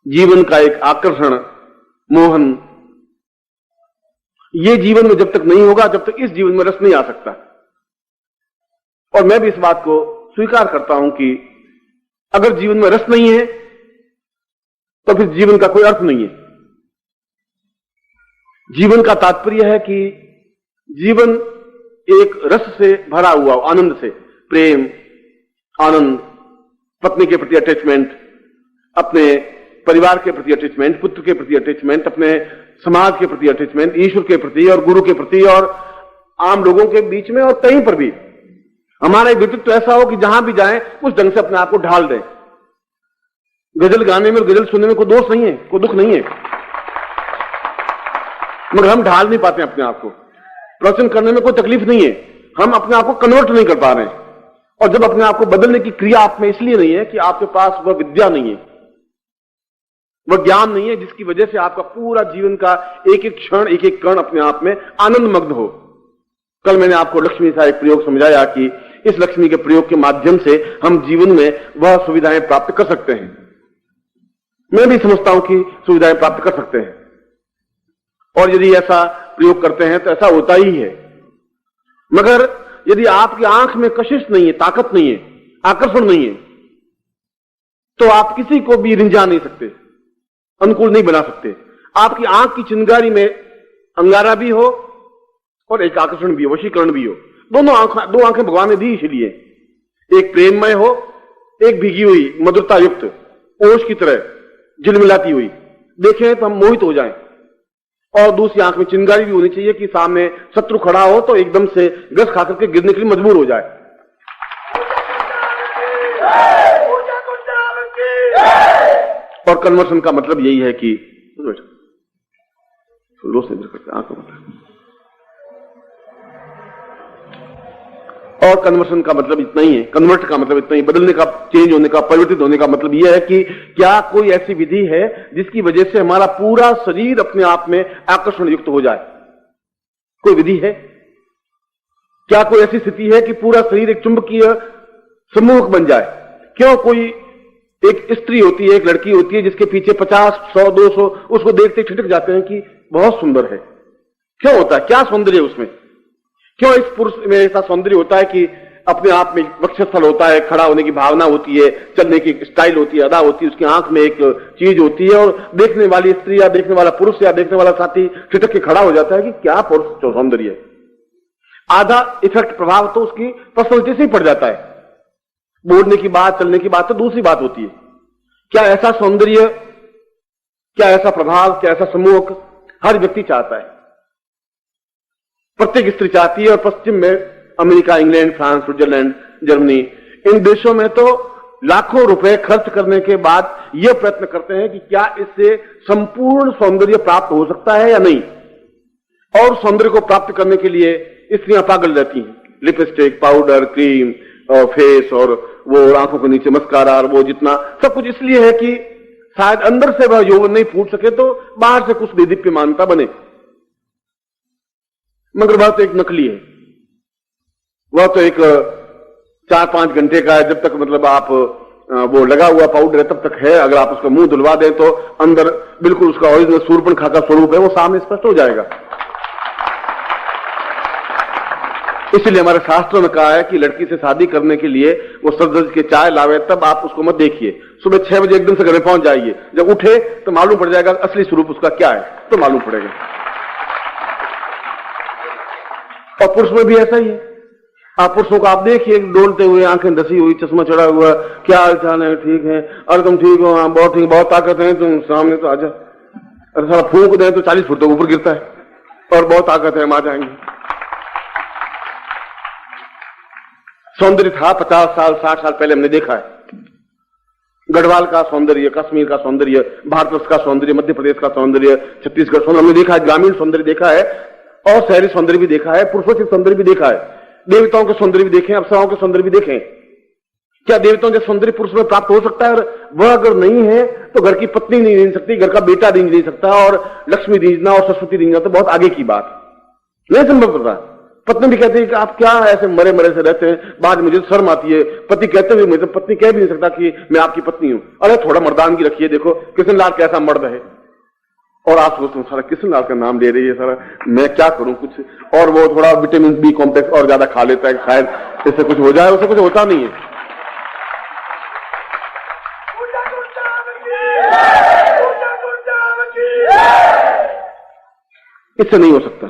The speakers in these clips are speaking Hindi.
जीवन का एक आकर्षण, मोहन, ये जीवन में जब तक नहीं होगा, जब तक इस जीवन में रस नहीं आ सकता। और मैं भी इस बात को स्वीकार करता हूं कि अगर जीवन में रस नहीं है तो फिर जीवन का कोई अर्थ नहीं है। जीवन का तात्पर्य है कि जीवन एक रस से भरा हुआ, आनंद से, प्रेम, आनंद, पत्नी के प्रति अटैचमेंट, अपने परिवार के प्रति अटैचमेंट, पुत्र के प्रति अटैचमेंट, अपने समाज के प्रति अटैचमेंट, ईश्वर के प्रति और गुरु के प्रति और आम लोगों के बीच में और कहीं पर भी हमारा एक व्यक्तित्व ऐसा हो कि जहां भी जाएं उस ढंग से अपने आप को ढाल दें। गजल गाने में और गजल सुनने में कोई दोष नहीं है, कोई दुख नहीं है, मगर हम ढाल नहीं पाते अपने आप को। प्रवचन करने में कोई तकलीफ नहीं है, हम अपने आप को कन्वर्ट नहीं कर पा रहे हैं। और जब अपने आप को बदलने की क्रिया आप में इसलिए नहीं है कि आपके पास वह विद्या नहीं है, वह ज्ञान नहीं है जिसकी वजह से आपका पूरा जीवन का एक एक क्षण, एक एक कण अपने आप में आनंदमग्न हो। कल मैंने आपको लक्ष्मी का एक प्रयोग समझाया कि इस लक्ष्मी के प्रयोग के माध्यम से हम जीवन में वह सुविधाएं प्राप्त कर सकते हैं। मैं भी समझता हूं कि सुविधाएं प्राप्त कर सकते हैं, और यदि ऐसा प्रयोग करते हैं तो ऐसा होता ही है। मगर यदि आपकी आंख में कशिश नहीं है, ताकत नहीं है, आकर्षण नहीं है, तो आप किसी को भी रिंझा नहीं सकते, अनुकूल नहीं बना सकते। आपकी आंख की चिंगारी में अंगारा भी हो और एक आकर्षण भी हो, वशीकरण भी हो। दो आंखें भगवान ने दी इसलिए, एक प्रेममय हो, एक भीगी हुई मधुरता युक्त ओश की तरह झिलमिलाती हुई, देखें तो हम मोहित हो जाएं। और दूसरी आंख में चिंगारी भी होनी चाहिए कि सामने शत्रु खड़ा हो तो एकदम से गस खाकर के गिरने के लिए मजबूर हो जाए। और कन्वर्सन का मतलब यही है कि और कन्वर्सन का मतलब इतना ही है, कन्वर्ट का मतलब इतना ही, बदलने का, चेंज होने का, परिवर्तित होने का मतलब यह है कि क्या कोई ऐसी विधि है जिसकी वजह से हमारा पूरा शरीर अपने आप में आकर्षण युक्त हो जाए? कोई विधि है? क्या कोई ऐसी स्थिति है कि पूरा शरीर एक चुंबकीय सम्मोहक बन जाए? क्यों कोई एक स्त्री होती है, एक लड़की होती है जिसके पीछे 50, 100, 200 उसको देखते ठिठक जाते हैं कि बहुत सुंदर है। क्यों होता है? क्या सौंदर्य है उसमें? क्यों इस पुरुष में ऐसा सौंदर्य होता है कि अपने आप में वक्षस्थल होता है, खड़ा होने की भावना होती है, चलने की स्टाइल होती है, अदा होती है, उसकी आंख में एक चीज होती है, और देखने वाली स्त्री या देखने वाला पुरुष या देखने वाला साथी ठिठक के खड़ा हो जाता है कि क्या पुरुष सौंदर्य है। आधा इफेक्ट, प्रभाव तो उसकी पर्सनैलिटी से ही पड़ जाता है। बोलने की बात, चलने की बात तो दूसरी बात होती है। क्या ऐसा सौंदर्य, क्या ऐसा प्रभाव, क्या ऐसा समूह हर व्यक्ति चाहता है? प्रत्येक स्त्री चाहती है। और पश्चिम में America, England, France, Switzerland, Germany, इन देशों में तो लाखों रुपए खर्च करने के बाद यह प्रयत्न करते हैं कि क्या इससे संपूर्ण सौंदर्य प्राप्त हो सकता है या नहीं। और सौंदर्य को प्राप्त करने के लिए स्त्रियां पागल रहती हैं, लिपस्टिक, पाउडर, क्रीम और फेस और वो आंखों के नीचे मस्कारा और वो जितना सब कुछ इसलिए है कि शायद अंदर से वह यौवन नहीं फूट सके तो बाहर से कुछ देदीप्यमानता बने। मगर वह तो एक नकली है, वह तो एक 4-5 घंटे का है। जब तक मतलब आप वो लगा हुआ पाउडर है तब तक है। अगर आप उसका मुंह धुलवा दें तो अंदर बिल्कुल उसका ओरिजिनल सूर्पणखा का स्वरूप है, वो सामने स्पष्ट हो जाएगा। इसलिए हमारे शास्त्रों में कहा है कि लड़की से शादी करने के लिए वो सज के चाय लावे, तब आप उसको मत देखिए। सुबह 6 बजे एकदम से घर में पहुंच जाइए, जब उठे तो मालूम पड़ जाएगा असली स्वरूप उसका क्या है, तो मालूम पड़ेगा। और पुरुष में भी ऐसा ही है। आप पुरुषों को आप देखिए डोलते हुए, आंखें धसी हुई, चश्मा चढ़ा हुआ, क्या हाल चाल है, ठीक है, अरे तुम ठीक हो, हाँ बहुत ठीक, बहुत ताकत है, तुम सामने तो आजा। अरे सारा फूंक दें तो 40 फुट तक ऊपर गिरता है, और बहुत ताकत है, हम आ जाएंगे। सौंदर्य था 50 साल 60 साल पहले हमने देखा है। गढ़वाल का सौंदर्य, कश्मीर का सौंदर्य, भारतवर्ष का सौंदर्य, मध्य प्रदेश का सौंदर्य, छत्तीसगढ़ सौंदर्य हमने देखा है। ग्रामीण सौंदर्य देखा है और शहरी सौंदर्य भी देखा है, पुरुषोचित सौंदर्य भी देखा है, देवताओं के सौंदर्य भी देखे, अप्सराओं के सौंदर्य भी देखे। क्या देवताओं के सौंदर्य पुरुष में प्राप्त हो सकता है? और वह अगर नहीं है तो घर की पत्नी नहीं रींझ सकती, घर का बेटा रींझ नहीं सकता, और लक्ष्मी रींझना और सरस्वती रींझना तो बहुत आगे की बात, नहीं संभव कर रहा। पत्नी भी कहती है कि आप क्या ऐसे मरे मरे से रहते हैं, बाद मुझे शर्म आती है। पति कहते हुए मुझे पत्नी कह भी नहीं सकता कि मैं आपकी पत्नी हूं। अरे थोड़ा मर्दानगी रखिए, देखो किशन लाल कैसा मर्द है। और आप सोचते हो सारा किशन लाल का नाम ले रही है, सारा मैं क्या करूं कुछ। और वो थोड़ा विटामिन बी कॉम्प्लेक्स और ज्यादा खा लेता है, शायद इससे कुछ हो जाए, उससे कुछ होता नहीं है। इससे नहीं हो सकता।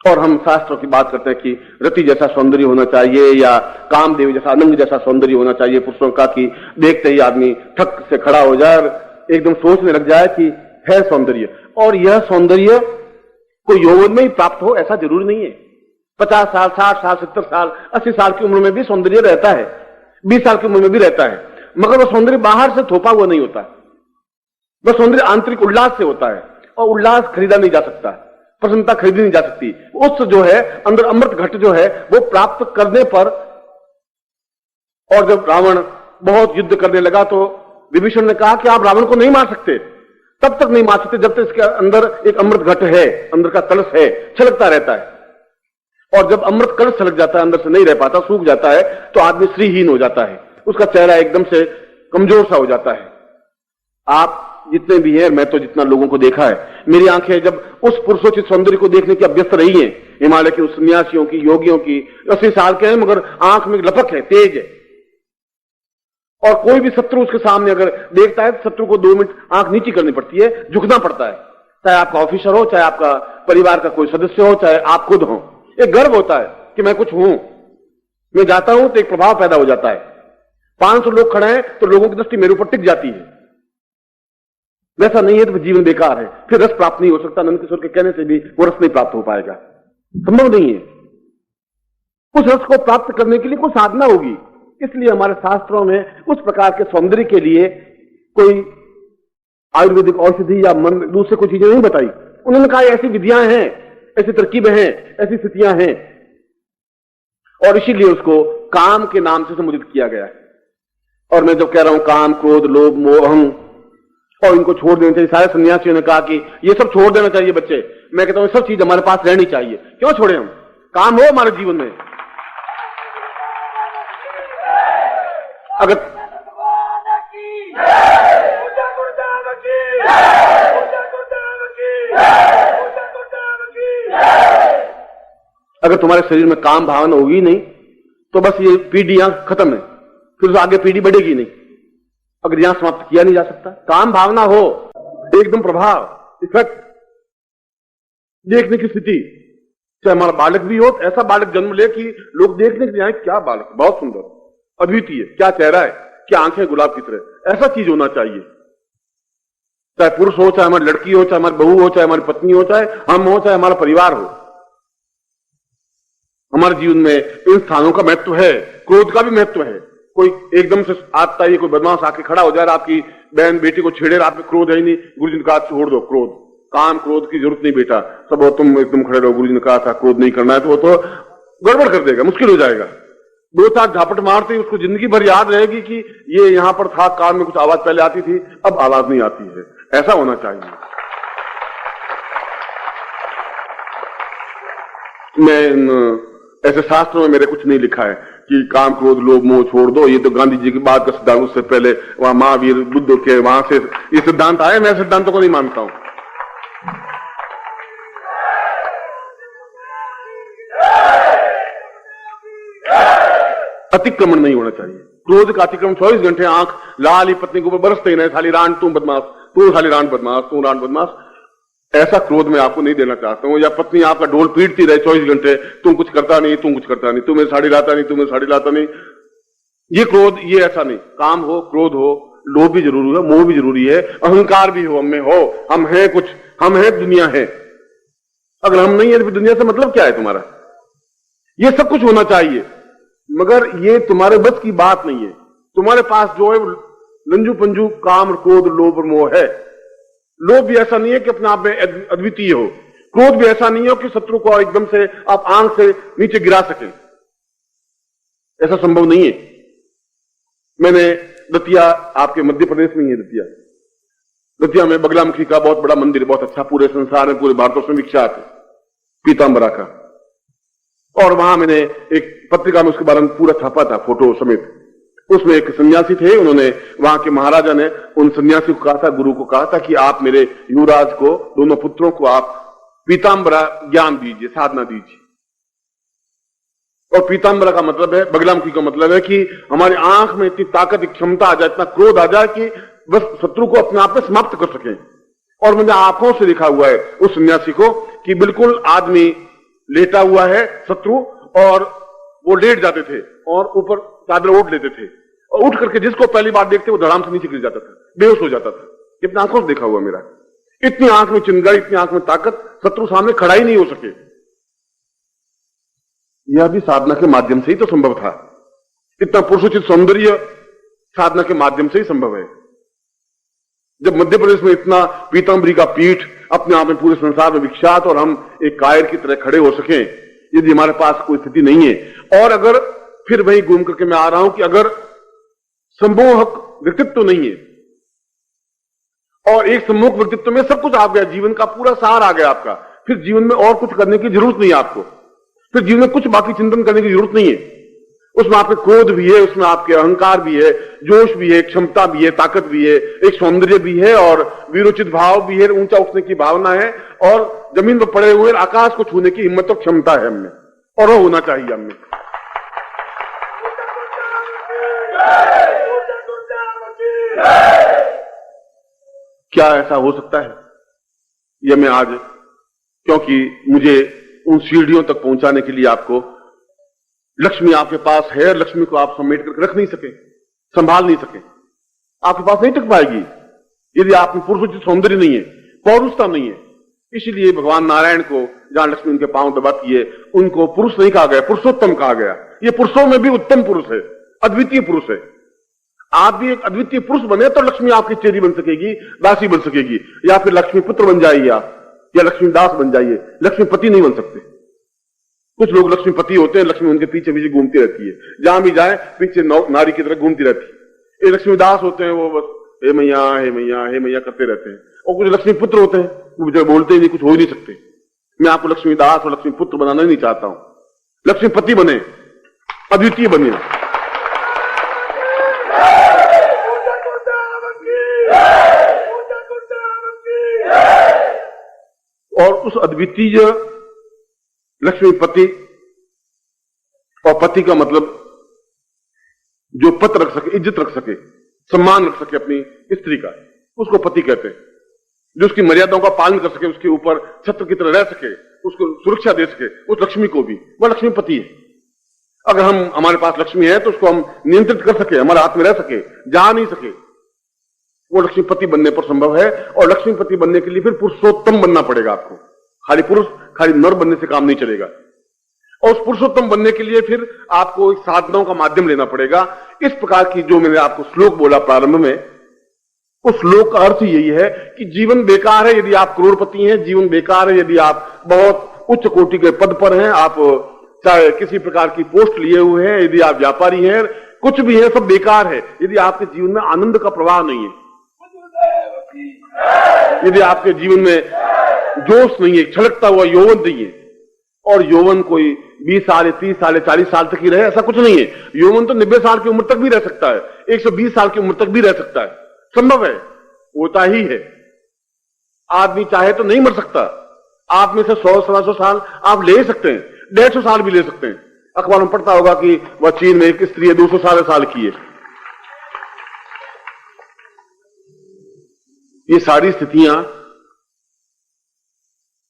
और हम शास्त्रों की बात करते हैं कि रति जैसा सौंदर्य होना चाहिए या कामदेव जैसा अनंग जैसा सौंदर्य होना चाहिए पुरुषों का, कि देखते ही आदमी ठक से खड़ा हो जाए और एकदम सोचने लग जाए कि है सौंदर्य। और यह सौंदर्य कोई यौवन में ही प्राप्त हो ऐसा जरूरी नहीं है। 50 साल, 60 साल, 70 साल, 80 साल की उम्र में भी सौंदर्य रहता है, 20 साल की उम्र में भी रहता है, मगर वह सौंदर्य बाहर से थोपा हुआ नहीं होता। वह सौंदर्य आंतरिक उल्लास से होता है, और उल्लास खरीदा नहीं जा सकता, प्रसन्नता खरीदी नहीं जा सकती। उस जो है अंदर अमृत घट जो है वो प्राप्त करने पर। और जब रावण बहुत युद्ध करने लगा तो विभीषण ने कहा कि आप रावण को नहीं मार सकते, तब तक नहीं मार सकते जब तक इसके अंदर एक अमृत घट है, अंदर का कलश है, छलकता रहता है। और जब अमृत कलश छलक जाता है, अंदर से नहीं रह पाता, सूख जाता है, तो आदमी श्रीहीन हो जाता है, उसका चेहरा एकदम से कमजोर सा हो जाता है। आप जितने भी हैं, मैं तो जितना लोगों को देखा है, मेरी आंखें जब उस पुरुषोचित सौंदर्य को देखने की अभ्यस्त रही हैं, हिमालय के उस सन्यासियों की, योगियों की, 80 साल के हैं मगर आंख में लपक है, तेज है। और कोई भी शत्रु उसके सामने अगर देखता है तो शत्रु को 2 मिनट आंख नीची करनी पड़ती है, झुकना पड़ता है, चाहे आपका ऑफिसर हो, चाहे आपका परिवार का कोई सदस्य हो, चाहे आप खुद हो। एक गर्व होता है कि मैं कुछ हूं, मैं जाता हूं तो एक प्रभाव पैदा हो जाता है। 500 लोग खड़े हैं तो लोगों की दृष्टि मेरे ऊपर टिक जाती है। वैसा नहीं है तो जीवन बेकार है, फिर रस प्राप्त नहीं हो सकता। नंद किशोर के कहने से भी वो रस नहीं प्राप्त हो पाएगा, संभव नहीं है। उस रस को प्राप्त करने के लिए कोई साधना होगी। इसलिए हमारे शास्त्रों में उस प्रकार के सौंदर्य के लिए कोई आयुर्वेदिक औषधि या मन दूसरे कोई चीजें नहीं बताई। उन्होंने कहा ऐसी विधियां हैं, ऐसी तरकीबें हैं, ऐसी स्थितियां हैं, और इसीलिए उसको काम के नाम से संबोधित किया गया है। और मैं जब कह रहा हूं काम, क्रोध, लोभ, मोह, अहं, और इनको छोड़ देना चाहिए, सारे सन्यासियों ने कहा कि ये सब छोड़ देना चाहिए बच्चे। मैं कहता हूं सब चीज हमारे पास रहनी चाहिए। क्यों छोड़े हम? काम हो हमारे जीवन में। अगर अगर तुम्हारे शरीर में काम भावना होगी नहीं तो बस ये पीढ़ियां खत्म है, फिर आगे पीढ़ी बढ़ेगी नहीं। अगर यहां समाप्त किया नहीं जा सकता, काम भावना हो, एकदम प्रभाव, इफेक्ट, देखने की स्थिति, चाहे हमारा बालक भी हो, ऐसा बालक जन्म ले कि लोग देखने के लिए आए, क्या बालक, बहुत सुंदर, अद्वितीय, क्या चेहरा है, क्या आंखें गुलाब की तरह, ऐसा चीज होना चाहिए। चाहे पुरुष हो, चाहे हमारी लड़की हो, चाहे हमारी बहू हो, चाहे हमारी पत्नी हो, चाहे हम हो, चाहे हमारा परिवार हो। हमारे जीवन में इन स्थानों का महत्व है, क्रोध का भी महत्व है। कोई एकदम से आता है, कोई बदमाश आके खड़ा हो जाए, आपकी बहन बेटी को छेड़े, आप में क्रोध है ही नहीं, गुरुजी ने कहा छोड़ दो क्रोध, काम क्रोध की जरूरत नहीं बेटा, सब तुम एकदम खड़े रहो, गुरुजी ने कहा था क्रोध नहीं करना है, तो वो तो गड़बड़ कर देगा, मुश्किल हो जाएगा। 2-4 झापट मारते ही उसको जिंदगी भर याद रहेगी कि ये यहां पर था, कान में कुछ आवाज पहले आती थी, अब आवाज नहीं आती है। ऐसा होना चाहिए। मैं ऐसे शास्त्रों में मेरे कुछ नहीं लिखा है कि काम क्रोध लोभ मोह छोड़ दो, ये तो गांधी जी की बात का सिद्धांत, उससे पहले वहां महावीर बुद्ध के वहां से ये सिद्धांत आए। मैं सिद्धांतों को नहीं मानता हूं। अतिक्रमण नहीं होना चाहिए। क्रोध का अतिक्रमण 24 घंटे आंख लाल ही पत्नी के ऊपर बरसते ही नहीं, साली रान तू बदमाश, तू साली रान बदमाश, तू रान बदमाश, ऐसा क्रोध मैं आपको नहीं देना चाहता हूं। या पत्नी आपका ढोल पीटती रहे 24 घंटे, तुम कुछ करता नहीं, तुम कुछ करता नहीं, तुम्हें साड़ी लाता नहीं, तुम्हें साड़ी लाता नहीं, ये क्रोध, ये ऐसा नहीं। काम हो, क्रोध हो, लोभ भी जरूरी है, मोह भी जरूरी है, अहंकार भी हो, हमें हो, हम हैं कुछ, हम हैं, दुनिया है। अगर हम नहीं है तो दुनिया से मतलब क्या है तुम्हारा? ये सब कुछ होना चाहिए, मगर ये तुम्हारे बस की बात नहीं है। तुम्हारे पास जो है लंजू पंजू काम, क्रोध, लोभ और मोह है। लोभ भी ऐसा नहीं है कि अपने आप में अद्वितीय हो, क्रोध भी ऐसा नहीं हो कि शत्रु को एकदम से आप आंख से नीचे गिरा सके, ऐसा संभव नहीं है। मैंने दतिया, आपके मध्य प्रदेश में ही है दतिया, दतिया में बगलामुखी का बहुत बड़ा मंदिर, बहुत अच्छा, पूरे संसार में, पूरे भारतवर्ष में विख्यात है, पीतांबरा का। और वहां मैंने एक पत्रिका में उसके बारे में पूरा छापा था, फोटो समेत। उसमें एक सन्यासी थे, उन्होंने, वहां के महाराजा ने उन सन्यासी को कहा था, गुरु को कहा था कि आप मेरे युवराज को, दोनों पुत्रों को आप पीतांबरा ज्ञान दीजिए, साधना दीजिए। और पीतांबरा का मतलब है, बगलामुखी का मतलब है कि हमारी आंख में इतनी ताकत, क्षमता आ जाए, इतना क्रोध आ जाए कि बस शत्रु को अपने आप में समाप्त कर सकें। और मैंने आंखों से देखा हुआ है उस सन्यासी को कि बिल्कुल आदमी लेटा हुआ है शत्रु, और वो लेट जाते थे और ऊपर चादर ओढ़ लेते थे, और उठ करके जिसको पहली बार देखते वो धड़ाम से नीचे गिर जाता था, बेहोश हो जाता था। इतनी आंखों से देखा हुआ मेरा। इतनी आंख में चिंगारी, इतनी आंख में ताकत, शत्रु सामने खड़ा ही नहीं हो सके। यह भी साधना के माध्यम से ही तो संभव था। इतना पुरुषोचित सौंदर्य साधना के माध्यम से ही संभव है। जब मध्य प्रदेश में इतना पीतांबरी का पीठ अपने आप में पूरे संसार में विख्यात, और हम एक कायर की तरह खड़े हो सकें, यदि हमारे पास कोई स्थिति नहीं है, और अगर फिर वही घूम करके मैं आ रहा हूं कि अगर सम्मोहक व्यक्तित्व तो नहीं है, और एक सम्मोहक व्यक्तित्व में सब कुछ आ गया, जीवन का पूरा सार आ गया आपका, फिर जीवन में और कुछ करने की जरूरत नहीं है आपको, फिर जीवन में कुछ बाकी चिंतन करने की जरूरत नहीं है। उसमें आपके क्रोध भी है, उसमें आपके अहंकार भी है, जोश भी है, क्षमता भी है, ताकत भी है, एक सौंदर्य भी है, और वीरोचित भाव भी है, ऊंचा उठने की भावना है, और जमीन पर पड़े हुए आकाश को छूने की हिम्मत और क्षमता है हमने, और वो होना चाहिए हमें। क्या ऐसा हो सकता है? यह मैं आज, क्योंकि मुझे उन सीढ़ियों तक पहुंचाने के लिए आपको, लक्ष्मी आपके पास है, लक्ष्मी को आप समेट करके रख नहीं सके, संभाल नहीं सके, आपके पास नहीं टिक पाएगी यदि आप में पुरुषोचित सौंदर्य नहीं है, पौरुषता नहीं है। इसीलिए भगवान नारायण को जहां लक्ष्मी उनके पांव दबाती है, उनको पुरुष नहीं कहा गया, पुरुषोत्तम कहा गया। ये पुरुषों में भी उत्तम पुरुष है, अद्वितीय पुरुष है। आप भी एक अद्वितीय पुरुष बने तो लक्ष्मी आपकी चेरी बन सकेगी, दासी बन सकेगी, या फिर लक्ष्मी पुत्र बन जाइए आप, या लक्ष्मी दास बन जाइए, लक्ष्मीपति नहीं बन सकते। कुछ लोग लक्ष्मीपति होते हैं, लक्ष्मी उनके पीछे पीछे घूमती रहती है, जहां भी जाए पीछे नारी की तरह घूमती रहती है। ये लक्ष्मीदास होते हैं, वो बस हे मैया हे मैया हे मैया करते रहते हैं। और कुछ लक्ष्मी पुत्र होते हैं, वो जो बोलते ही नहीं, कुछ हो ही नहीं सकते। मैं आपको लक्ष्मीदास और लक्ष्मी पुत्र बनाना नहीं चाहता हूं, लक्ष्मीपति बने, अद्वितीय बने। और उस अद्वितीय लक्ष्मीपति, और पति का मतलब जो पद रख सके, इज्जत रख सके, सम्मान रख सके अपनी स्त्री का, उसको पति कहते हैं। जो उसकी मर्यादाओं का पालन कर सके, उसके ऊपर छत्र की तरह रह सके, उसको सुरक्षा दे सके, उस लक्ष्मी को भी, वह लक्ष्मीपति है। अगर हमारे पास लक्ष्मी है तो उसको हम नियंत्रित कर सके, हमारे हाथ में रह सके, जा नहीं सके, वो लक्ष्मीपति बनने पर संभव है। और लक्ष्मीपति बनने के लिए फिर पुरुषोत्तम बनना पड़ेगा आपको। खाली पुरुष, खाली नर बनने से काम नहीं चलेगा। और उस पुरुषोत्तम बनने के लिए फिर आपको एक साधनाओं का माध्यम लेना पड़ेगा। इस प्रकार की जो मैंने आपको श्लोक बोला प्रारंभ में, उस श्लोक का अर्थ यही है कि जीवन बेकार है यदि आप करोड़पति हैं, जीवन बेकार है यदि आप बहुत उच्च कोटि के पद पर हैं, आप चाहे किसी प्रकार की पोस्ट लिए हुए हैं, यदि आप व्यापारी हैं, कुछ भी है, सब बेकार है यदि आपके जीवन में आनंद का प्रवाह नहीं है, यदि आपके जीवन में जोश नहीं है, छलकता हुआ यौवन नहीं है। और यौवन कोई 20 साल, 30 साल, 40 साल तक ही रहे, ऐसा कुछ नहीं है। यौवन तो 90 साल की उम्र तक भी रह सकता है, 120 साल की उम्र तक भी रह सकता है, संभव है, होता ही है। आदमी चाहे तो नहीं मर सकता। आप में से 100-125 साल आप ले सकते हैं, 150 साल भी ले सकते हैं। अखबार में पढ़ता होगा कि वह चीन में एक स्त्री 200 साल की है। ये सारी स्थितियां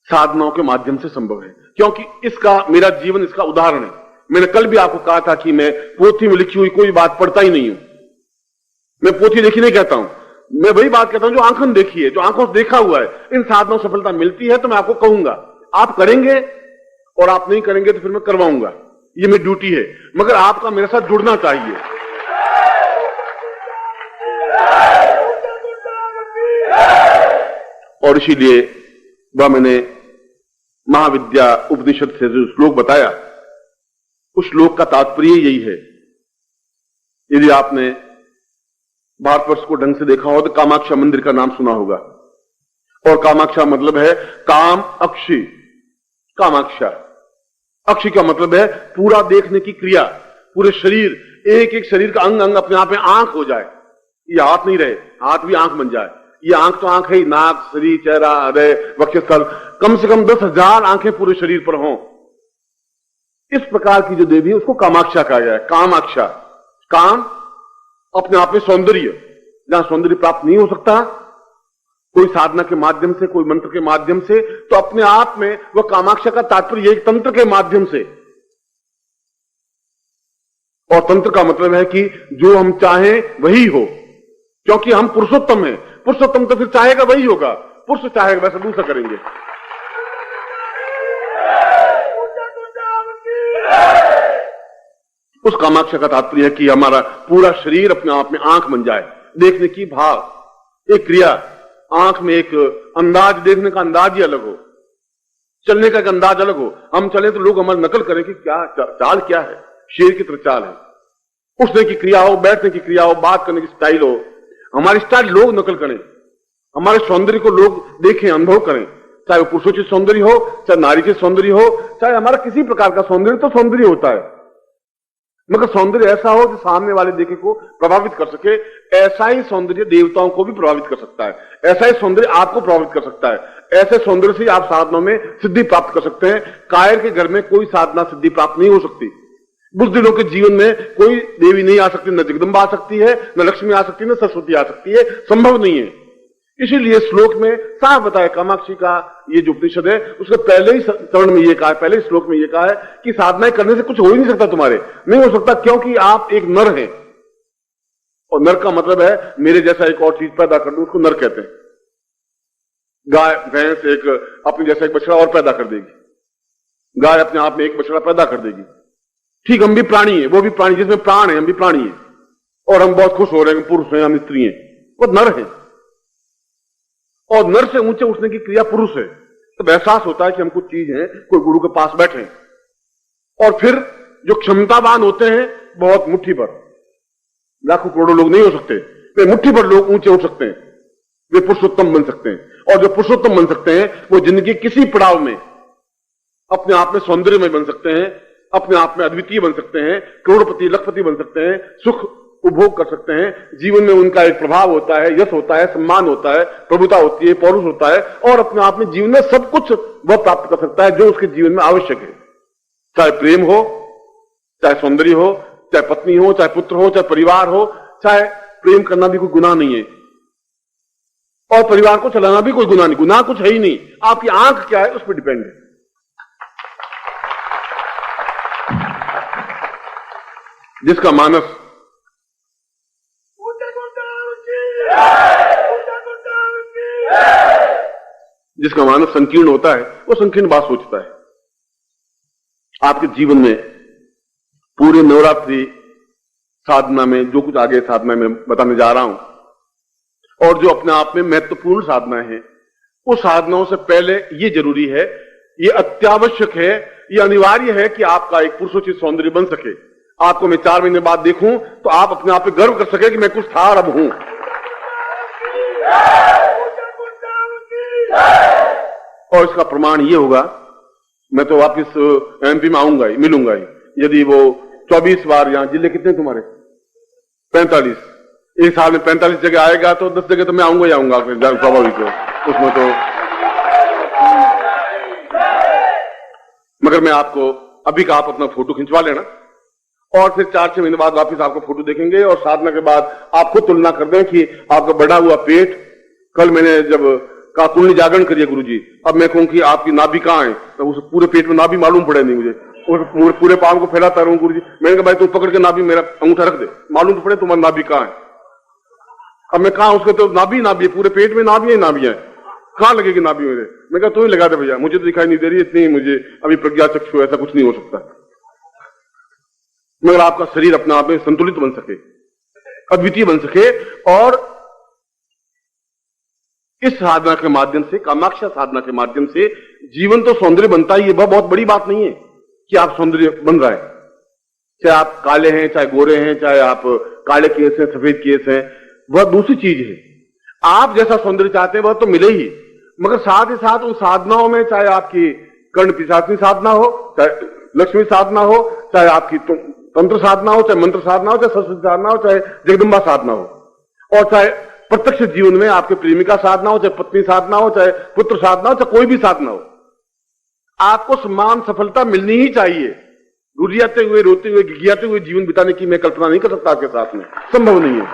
साधनाओं के माध्यम से संभव है, क्योंकि इसका मेरा जीवन इसका उदाहरण है। मैंने कल भी आपको कहा था कि मैं पोथी में लिखी हुई कोई बात पढ़ता ही नहीं हूं। मैं पोथी देखी नहीं कहता हूं, मैं वही बात कहता हूं जो आंखों ने देखी है, जो आंखों से देखा हुआ है। इन साधनों से सफलता मिलती है तो मैं आपको कहूंगा, आप करेंगे, और आप नहीं करेंगे तो फिर मैं करवाऊंगा। ये मेरी ड्यूटी है, मगर आपका मेरे साथ जुड़ना चाहिए। और इसीलिए वह मैंने महाविद्या उपनिषद से जो श्लोक बताया, उस श्लोक का तात्पर्य यही है। यदि आपने भारतवर्ष को ढंग से देखा हो तो कामाक्षा मंदिर का नाम सुना होगा। और कामाक्षा मतलब है काम अक्षी, कामाक्षा। अक्षी का मतलब है पूरा देखने की क्रिया, पूरे शरीर, एक एक शरीर का अंग अंग अपने आप में आंख हो जाए। ये हाथ नहीं रहे, हाथ भी आंख बन जाए। ये आंख तो आंख है ही, नाक, शरीर, चेहरा, हृदय, वक्षस्थल, कम से कम 10,000 आंखें पूरे शरीर पर हों। इस प्रकार की जो देवी है उसको कामाक्षा कहा गया है। कामाक्षा, काम अपने आप में सौंदर्य, जहां सौंदर्य प्राप्त नहीं हो सकता कोई साधना के माध्यम से, कोई मंत्र के माध्यम से, तो अपने आप में वह कामाक्षा का तात्पर्य एक तंत्र के माध्यम से। और तंत्र का मतलब है कि जो हम चाहें वही हो, क्योंकि हम पुरुषोत्तम हैं। पुरुषोत्तम तो फिर चाहेगा वही होगा, पुरुष चाहेगा वैसा दूसरा करेंगे। उस कामाक्षा का तात्पर्य है कि हमारा पूरा शरीर अपने आप में आंख बन जाए, देखने की भाव, एक क्रिया, आंख में एक अंदाज, देखने का अंदाज ही अलग हो, चलने का एक अंदाज अलग हो। हम चले तो लोग हमारी नकल करें कि क्या चाल क्या है, शेर की तरह चाल है। उठने की क्रिया हो, बैठने की क्रिया हो, बात करने की स्टाइल हो, हमारी स्टाइल लोग नकल करें, हमारे सौंदर्य को लोग देखें, अनुभव करें, चाहे वो पुरुषोचित सौंदर्य हो, चाहे नारीचित सौंदर्य हो, चाहे हमारा किसी प्रकार का सौंदर्य, तो सौंदर्य होता है, मगर सौंदर्य ऐसा हो जो सामने वाले देखे को प्रभावित कर सके। ऐसा ही सौंदर्य देवताओं को भी प्रभावित कर सकता है, ऐसा ही सौंदर्य आपको प्रभावित कर सकता है। ऐसे सौंदर्य से आप साधनों में सिद्धि प्राप्त कर सकते हैं। कायर के घर में कोई साधना सिद्धि प्राप्त नहीं हो सकती। बुजदिलों के जीवन में कोई देवी नहीं आ सकती, न जगदम्बा आ सकती है, न लक्ष्मी आ सकती है, न सरस्वती आ सकती है, संभव नहीं है। इसीलिए श्लोक में साफ बताया, कामाक्षी का ये जो उपनिषद है उसके पहले ही चरण में ये कहा है, पहले श्लोक में ये कहा है कि साधनाएं करने से कुछ हो ही नहीं सकता, तुम्हारे नहीं हो सकता, क्योंकि आप एक नर हैं। और नर का मतलब है मेरे जैसा एक और चीज पैदा कर दूं, उसको नर कहते हैं। गाय भैंस एक अपने जैसा एक बछड़ा और पैदा कर देगी, गाय अपने आप में एक बछड़ा पैदा कर देगी। ठीक, हम भी प्राणी हैं, वो भी प्राणी, जिसमें प्राण है हम भी प्राणी हैं, और हम बहुत खुश हो रहे हैं, पुरुष हैं, हम स्त्री हैं, वो नर है। और नर से ऊंचे उठने की क्रिया पुरुष है। तो एहसास होता है कि हम कुछ चीज है, कोई गुरु के पास बैठे, और फिर जो क्षमतावान होते हैं बहुत मुट्ठी भर, लाखों करोड़ों लोग नहीं हो सकते, वे मुट्ठी भर लोग ऊंचे उठ सकते हैं, वे पुरुषोत्तम बन सकते हैं। और जो पुरुषोत्तम बन सकते हैं वो जिंदगी किसी पड़ाव में अपने आप में सौंदर्य में बन सकते हैं, अपने आप में अद्वितीय बन सकते हैं, करोड़पति लखपति बन सकते हैं, सुख उपभोग कर सकते हैं। जीवन में उनका एक प्रभाव होता है, यश होता है, सम्मान होता है, प्रभुता होती है, पौरुष होता है, और अपने आप में जीवन में सब कुछ वह प्राप्त कर सकता है जो उसके जीवन में आवश्यक है। चाहे प्रेम हो, चाहे सौंदर्य हो, चाहे पत्नी हो, चाहे पुत्र हो, चाहे परिवार हो। चाहे प्रेम करना भी कोई गुनाह नहीं है, और परिवार को चलाना भी कोई गुनाह नहीं, गुनाह कुछ है ही नहीं। आपकी आंख क्या है उस पर डिपेंड है। जिसका मानस संकीर्ण होता है वो संकीर्ण बात सोचता है। आपके जीवन में पूरे नवरात्रि साधना में जो कुछ आगे साधना में बताने जा रहा हूं, और जो अपने आप में महत्वपूर्ण साधनाएं हैं, उस साधनाओं से पहले ये जरूरी है, ये अत्यावश्यक है, ये अनिवार्य है कि आपका एक पुरुषोचित सौंदर्य बन सके। आपको मैं 4 महीने बाद देखूं तो आप अपने आप पे गर्व कर सके कि मैं कुछ था और अब हूं। और इसका प्रमाण ये होगा, मैं तो वापिस एमपी में आऊंगा ही, मिलूंगा ही, यदि वो 24 बार, यहां जिले कितने तुम्हारे 45, एक साल में 45 जगह आएगा तो 10 जगह तो मैं आऊंगा ही आऊंगा, स्वाभाविक है उसमें तो। मगर मैं आपको अभी का आप अपना फोटो खिंचवा लेना, और फिर 4-6 महीने बाद वापिस आपको फोटो देखेंगे, और साधना के बाद आप खुद तुलना कर दें कि आपका बढ़ा हुआ पेट, कल मैंने जब का कुंडली जागरण करिए गुरुजी, अब मैं कहूं कि आपकी नाभि कहां है, तो उस पूरे पेट में नाभि मालूम पड़े नहीं मुझे, और पूरे पांव को फैलाता रहूं गुरुजी। मैंने कहा भाई तू पकड़ के नाभि मेरा अंगूठा रख दे, मालूम तो पड़े तुम्हारा नाभि कहां है। अब मैं कहा उसके तो नाभि नाभि है, पूरे पेट में नाभि है, कहां लगेगी नाभि मेरे। मैं कहा तू ही लगा दे भैया, मुझे तो दिखाई नहीं दे रही, इतनी मुझे अभी प्रज्ञा चक्षु, ऐसा कुछ नहीं हो सकता। मगर आपका शरीर अपने आप में संतुलित बन सके, अद्वितीय बन सके, और इस साधना के माध्यम से, कामाक्षा साधना के माध्यम से जीवन तो सौंदर्य बनता ही है। वह बहुत बड़ी बात नहीं है कि आप सौंदर्य बन रहा है, चाहे आप काले हैं, चाहे गोरे हैं, चाहे आप काले केस हैं, सफेद केस हैं, वह दूसरी चीज है। आप जैसा सौंदर्य चाहते हैं वह तो मिले ही, मगर साथ ही साथ उन साधनाओं में, चाहे आपकी कर्ण पिशाचिनी साधना हो, चाहे लक्ष्मी साधना हो, चाहे आपकी तंत्र साधना हो, चाहे मंत्र साधना हो, चाहे सरस्वती साधना हो, चाहे जगदम्बा साधना हो, और चाहे प्रत्यक्ष जीवन में आपके प्रेमिका साधना हो, चाहे पत्नी साधना हो, चाहे पुत्र साधना हो, चाहे कोई भी साधना हो, आपको सम्मान सफलता मिलनी ही चाहिए। गुरियाते हुए, रोते हुए, गिगियाते हुए जीवन बिताने की मैं कल्पना नहीं कर सकता आपके साथ में, संभव नहीं है।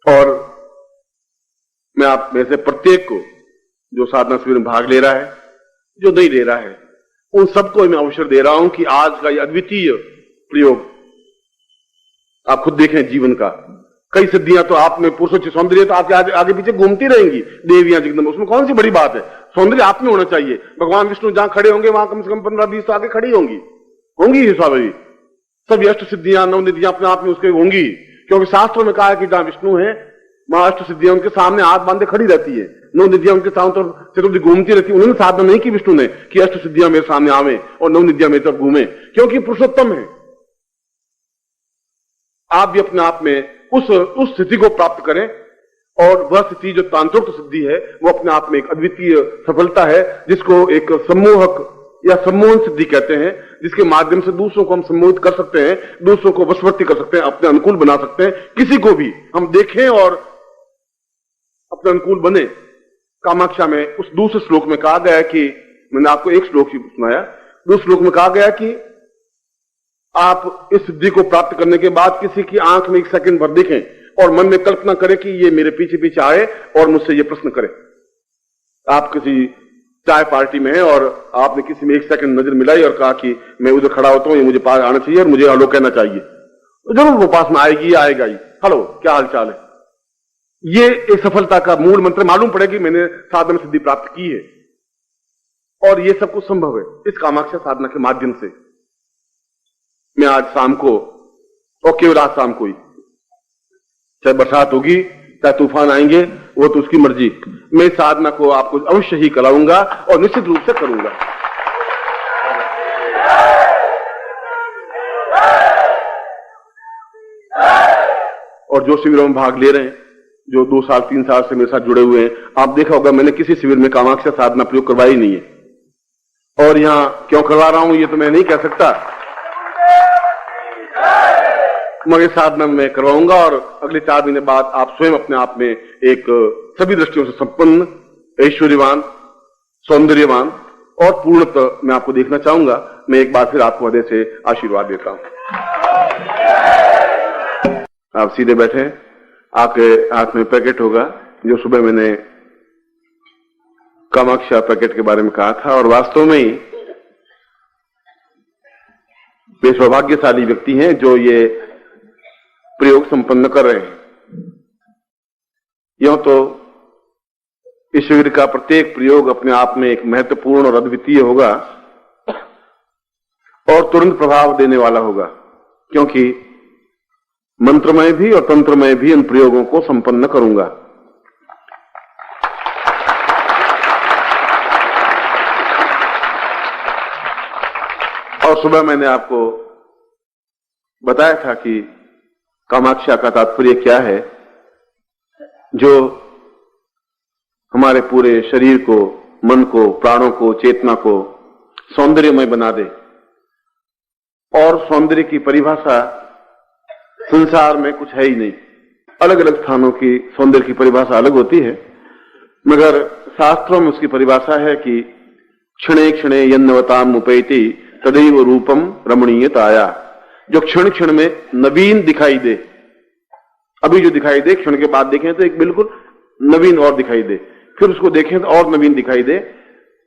और मैं आप में से प्रत्येक को, जो साधना शिविर में भाग ले रहा है, जो नहीं ले रहा है, उन सबको मैं अवसर दे रहा हूं कि आज का यह अद्वितीय प्रयोग आप खुद देखें जीवन का। कई सिद्धियां तो आप में, पुरुषों सौंदर्य तो आपके आगे पीछे घूमती रहेंगी, देवियां जगदम्बा, उसमें कौन सी बड़ी बात है? सौंदर्य आप में होना चाहिए। भगवान विष्णु जहां खड़े होंगे वहां कम से कम 15-20 तो आगे खड़ी होंगी ही स्वाभाविक। सभी अष्ट सिद्धियां, नव निधियां अपने आप में उसके होंगी, क्योंकि शास्त्रों में कहा है कि जहां विष्णु है वहां अष्ट सिद्धियां उनके सामने हाथ बांधे खड़ी रहती है, नव निधियां उनके सामने चतुर्थी घूमती रहती है। उन्होंने साधना नहीं की विष्णु ने कि अष्ट सिद्धियां मेरे सामने आवे और नव निधियां मेरी तरफ घूमे, क्योंकि पुरुषोत्तम है। आप भी अपने आप में उस स्थिति को प्राप्त करें, और वह स्थिति जो तांत्रिक सिद्धि है वो अपने आप में एक अद्वितीय सफलता है, जिसको एक सम्मोहक या सम्मोहन सिद्धि कहते हैं, जिसके माध्यम से दूसरों को हम सम्मोहित कर सकते हैं, दूसरों को वशवर्ती कर सकते हैं, अपने अनुकूल बना सकते हैं। किसी को भी हम देखें और अपने अनुकूल बने। कामाक्षा में उस दूसरे श्लोक में कहा गया कि, मैंने आपको एक श्लोक ही सुनाया, दूसरे श्लोक में कहा गया कि आप इस सिद्धि को प्राप्त करने के बाद किसी की आंख में 1 सेकंड भर देखें और मन में कल्पना करें कि ये मेरे पीछे पीछे आए और मुझसे ये प्रश्न करे। आप किसी चाय पार्टी में है और आपने किसी में 1 सेकंड नजर मिलाई और कहा कि मैं उधर खड़ा होता हूं, ये मुझे पास आना चाहिए और मुझे हेलो कहना चाहिए, तो जरूर वो पास में आएगी, आएगा ही। हेलो, क्या हाल चाल है? ये एक सफलता का मूल मंत्र मालूम पड़े कि मैंने साधना सिद्धि प्राप्त की है। और ये सब कुछ संभव है इस कामाक्षा साधना के माध्यम से। मैं आज शाम को, और केवल आज शाम को ही, चाहे बरसात होगी चाहे तूफान आएंगे, वो तो उसकी मर्जी, मैं साधना को आपको अवश्य ही कराऊंगा और निश्चित रूप से करूंगा। और जो शिविरों में भाग ले रहे हैं, जो 2 साल 3 साल से मेरे साथ जुड़े हुए हैं, आप देखा होगा मैंने किसी शिविर में कामाक्षा साधना प्रयोग करवाई नहीं है। और यहां क्यों करवा रहा हूं ये तो मैं नहीं कह सकता, मगर साधना में करवाऊंगा। और अगले 4 महीने बाद आप स्वयं अपने आप में एक सभी दृष्टियों से संपन्न, ऐश्वर्यवान, सौंदर्यवान और पूर्णतः मैं आपको देखना चाहूंगा। मैं एक बार फिर आपको हृदय से आशीर्वाद देता हूं। आप सीधे बैठे, आपके हाथ में पैकेट होगा जो सुबह मैंने कामाक्षा पैकेट के बारे में कहा था, और वास्तव में ही वे सौभाग्यशाली व्यक्ति हैं जो ये प्रयोग संपन्न कर रहे हैं। यूं तो इस शिविर का प्रत्येक प्रयोग अपने आप में एक महत्वपूर्ण और अद्वितीय होगा और तुरंत प्रभाव देने वाला होगा, क्योंकि मंत्रमय भी और तंत्रमय भी इन प्रयोगों को संपन्न करूंगा। और सुबह मैंने आपको बताया था कि कामाक्षा का तात्पर्य क्या है, जो हमारे पूरे शरीर को, मन को, प्राणों को, चेतना को सौंदर्यमय बना दे। और सौंदर्य की परिभाषा संसार में कुछ है ही नहीं। अलग अलग स्थानों की सौंदर्य की परिभाषा अलग होती है, मगर शास्त्रों में उसकी परिभाषा है कि क्षणे क्षणे यन्नवताम उपैति तदैव रूपम रमणीयताया। जो क्षण क्षण में नवीन दिखाई दे, अभी जो दिखाई दे क्षण के बाद देखें तो एक बिल्कुल नवीन और दिखाई दे, फिर उसको देखें तो और नवीन दिखाई दे,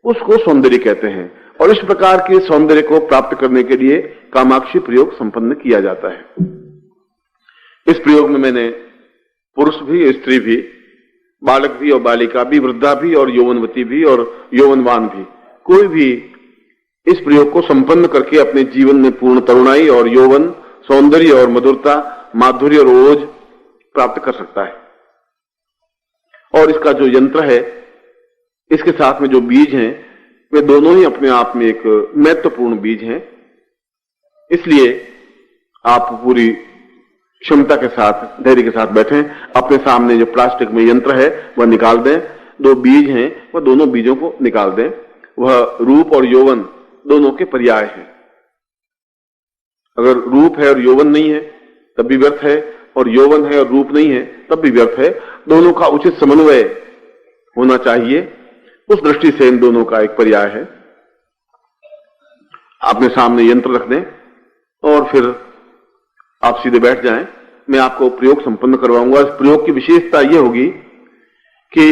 उसको सौंदर्य कहते हैं। और इस प्रकार के सौंदर्य को प्राप्त करने के लिए कामाक्षी प्रयोग संपन्न किया जाता है। इस प्रयोग में मैंने पुरुष भी, स्त्री भी, बालक भी और बालिका भी, वृद्धा भी और यौवनवती भी और यौवनवान भी, कोई भी इस प्रयोग को संपन्न करके अपने जीवन में पूर्ण तरुणाई और यौवन, सौंदर्य और मधुरता, माधुर्य और ओज प्राप्त कर सकता है। और इसका जो यंत्र है, इसके साथ में जो बीज हैं, वे दोनों ही अपने आप में एक महत्वपूर्ण बीज हैं। इसलिए आप पूरी क्षमता के साथ, धैर्य के साथ बैठें, अपने सामने जो प्लास्टिक में यंत्र है वह निकाल दें। दो बीज हैं, वह दोनों बीजों को निकाल दें। वह रूप और यौवन दोनों के पर्याय हैं। अगर रूप है और यौवन नहीं है तब भी व्यर्थ है, और यौवन है और रूप नहीं है तब भी व्यर्थ है। दोनों का उचित समन्वय होना चाहिए, उस दृष्टि से इन दोनों का एक पर्याय है। अपने सामने यंत्र रख दें और फिर आप सीधे बैठ जाएं। मैं आपको प्रयोग संपन्न करवाऊंगा। इस प्रयोग की विशेषता यह होगी कि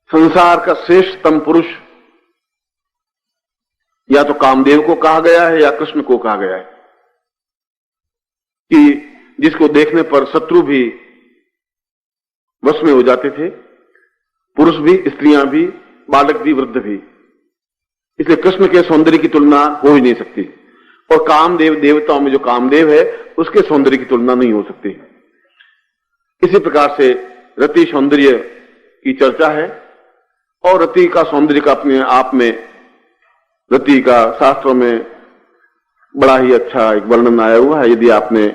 संसार का श्रेष्ठतम पुरुष या तो कामदेव को कहा गया है या कृष्ण को कहा गया है, कि जिसको देखने पर शत्रु भी वश में हो जाते थे, पुरुष भी, स्त्रियां भी, बालक भी, वृद्ध भी। इसलिए कृष्ण के सौंदर्य की तुलना हो ही नहीं सकती, और कामदेव, देवताओं में जो कामदेव है उसके सौंदर्य की तुलना नहीं हो सकती। इसी प्रकार से रति सौंदर्य की चर्चा है, और रति का सौंदर्य का अपने आप में, रति का शास्त्रों में बड़ा ही अच्छा एक वर्णन आया हुआ है। यदि आपने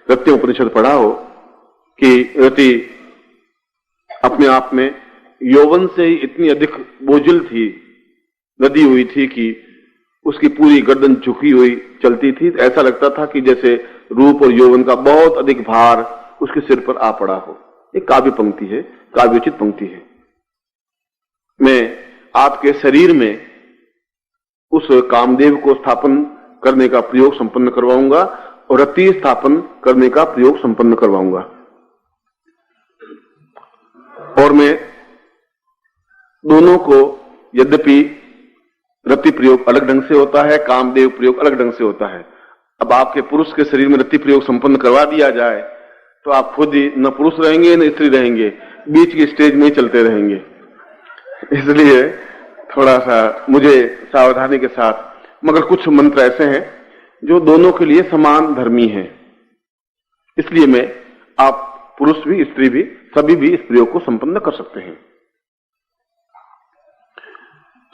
रति उपनिषद पढ़ा हो कि रति अपने आप में यौवन से ही इतनी अधिक बोझिल थी, लदी हुई थी कि उसकी पूरी गर्दन झुकी हुई चलती थी। ऐसा लगता था कि जैसे रूप और यौवन का बहुत अधिक भार उसके सिर पर आ पड़ा हो। एक काव्य पंक्ति है, काव्योचित पंक्ति है। मैं आपके शरीर में उस कामदेव को स्थापन करने का प्रयोग संपन्न करवाऊंगा और रति स्थापन करने का प्रयोग संपन्न करवाऊंगा। और मैं दोनों को, यद्यपि रति प्रयोग अलग ढंग से होता है, कामदेव प्रयोग अलग ढंग से होता है। अब आपके पुरुष के शरीर में रति प्रयोग संपन्न करवा दिया जाए तो आप खुद ही न पुरुष रहेंगे न स्त्री रहेंगे, बीच की स्टेज में चलते रहेंगे। इसलिए थोड़ा सा मुझे सावधानी के साथ, मगर कुछ मंत्र ऐसे हैं जो दोनों के लिए समान धर्मी हैं, इसलिए मैं, आप पुरुष भी स्त्री भी सभी भी इस प्रयोग को संपन्न कर सकते हैं।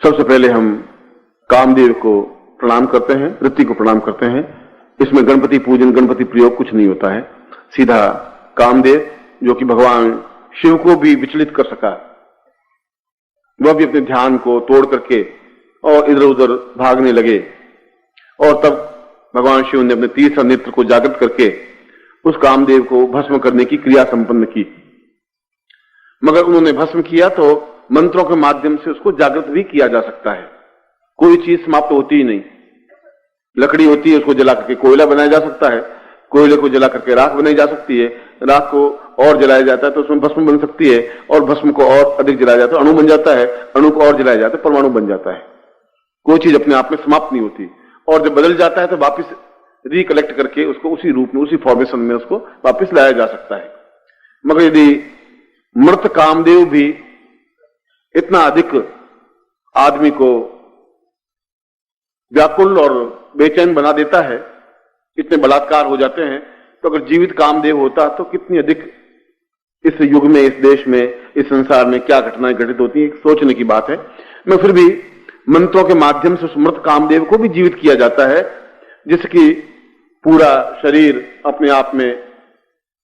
सबसे पहले हम कामदेव को प्रणाम करते हैं, रति को प्रणाम करते हैं। इसमें गणपति पूजन, गणपति प्रयोग कुछ नहीं होता है। सीधा कामदेव, जो कि भगवान शिव को भी विचलित कर सका, वह भी अपने ध्यान को तोड़ करके और इधर उधर भागने लगे, और तब भगवान शिव ने अपने तीसरा नेत्र को जागृत करके उस कामदेव को भस्म करने की क्रिया संपन्न की। मगर उन्होंने भस्म किया तो मंत्रों के माध्यम से उसको जागृत भी किया जा सकता है। कोई चीज समाप्त होती ही नहीं। लकड़ी होती है, उसको जला करके कोयला बनाया जा सकता है, कोयले को जला करके राख बनाई जा सकती है, राख को और जलाया जाता है तो उसमें भस्म बन सकती है, और भस्म को और अधिक जलाया जाता है, अणु बन जाता है, अणु को और जलाया जाता है, परमाणु बन जाता है। कोई चीज अपने आप में समाप्त नहीं होती, और जब बदल जाता है तो वापिस रिकलेक्ट करके उसको उसी रूप में, उसी फॉर्मेशन में उसको वापिस लाया जा सकता है। मगर यदि मृत कामदेव भी इतना अधिक आदमी को व्याकुल और बेचैन बना देता है, इतने बलात्कार हो जाते हैं, तो अगर जीवित कामदेव होता तो कितनी अधिक इस युग में, इस देश में, इस संसार में क्या घटनाएं घटित होती हैं, सोचने की बात है। मैं फिर भी मंत्रों के माध्यम से उस मृत कामदेव को भी जीवित किया जाता है, जिसकी पूरा शरीर अपने आप में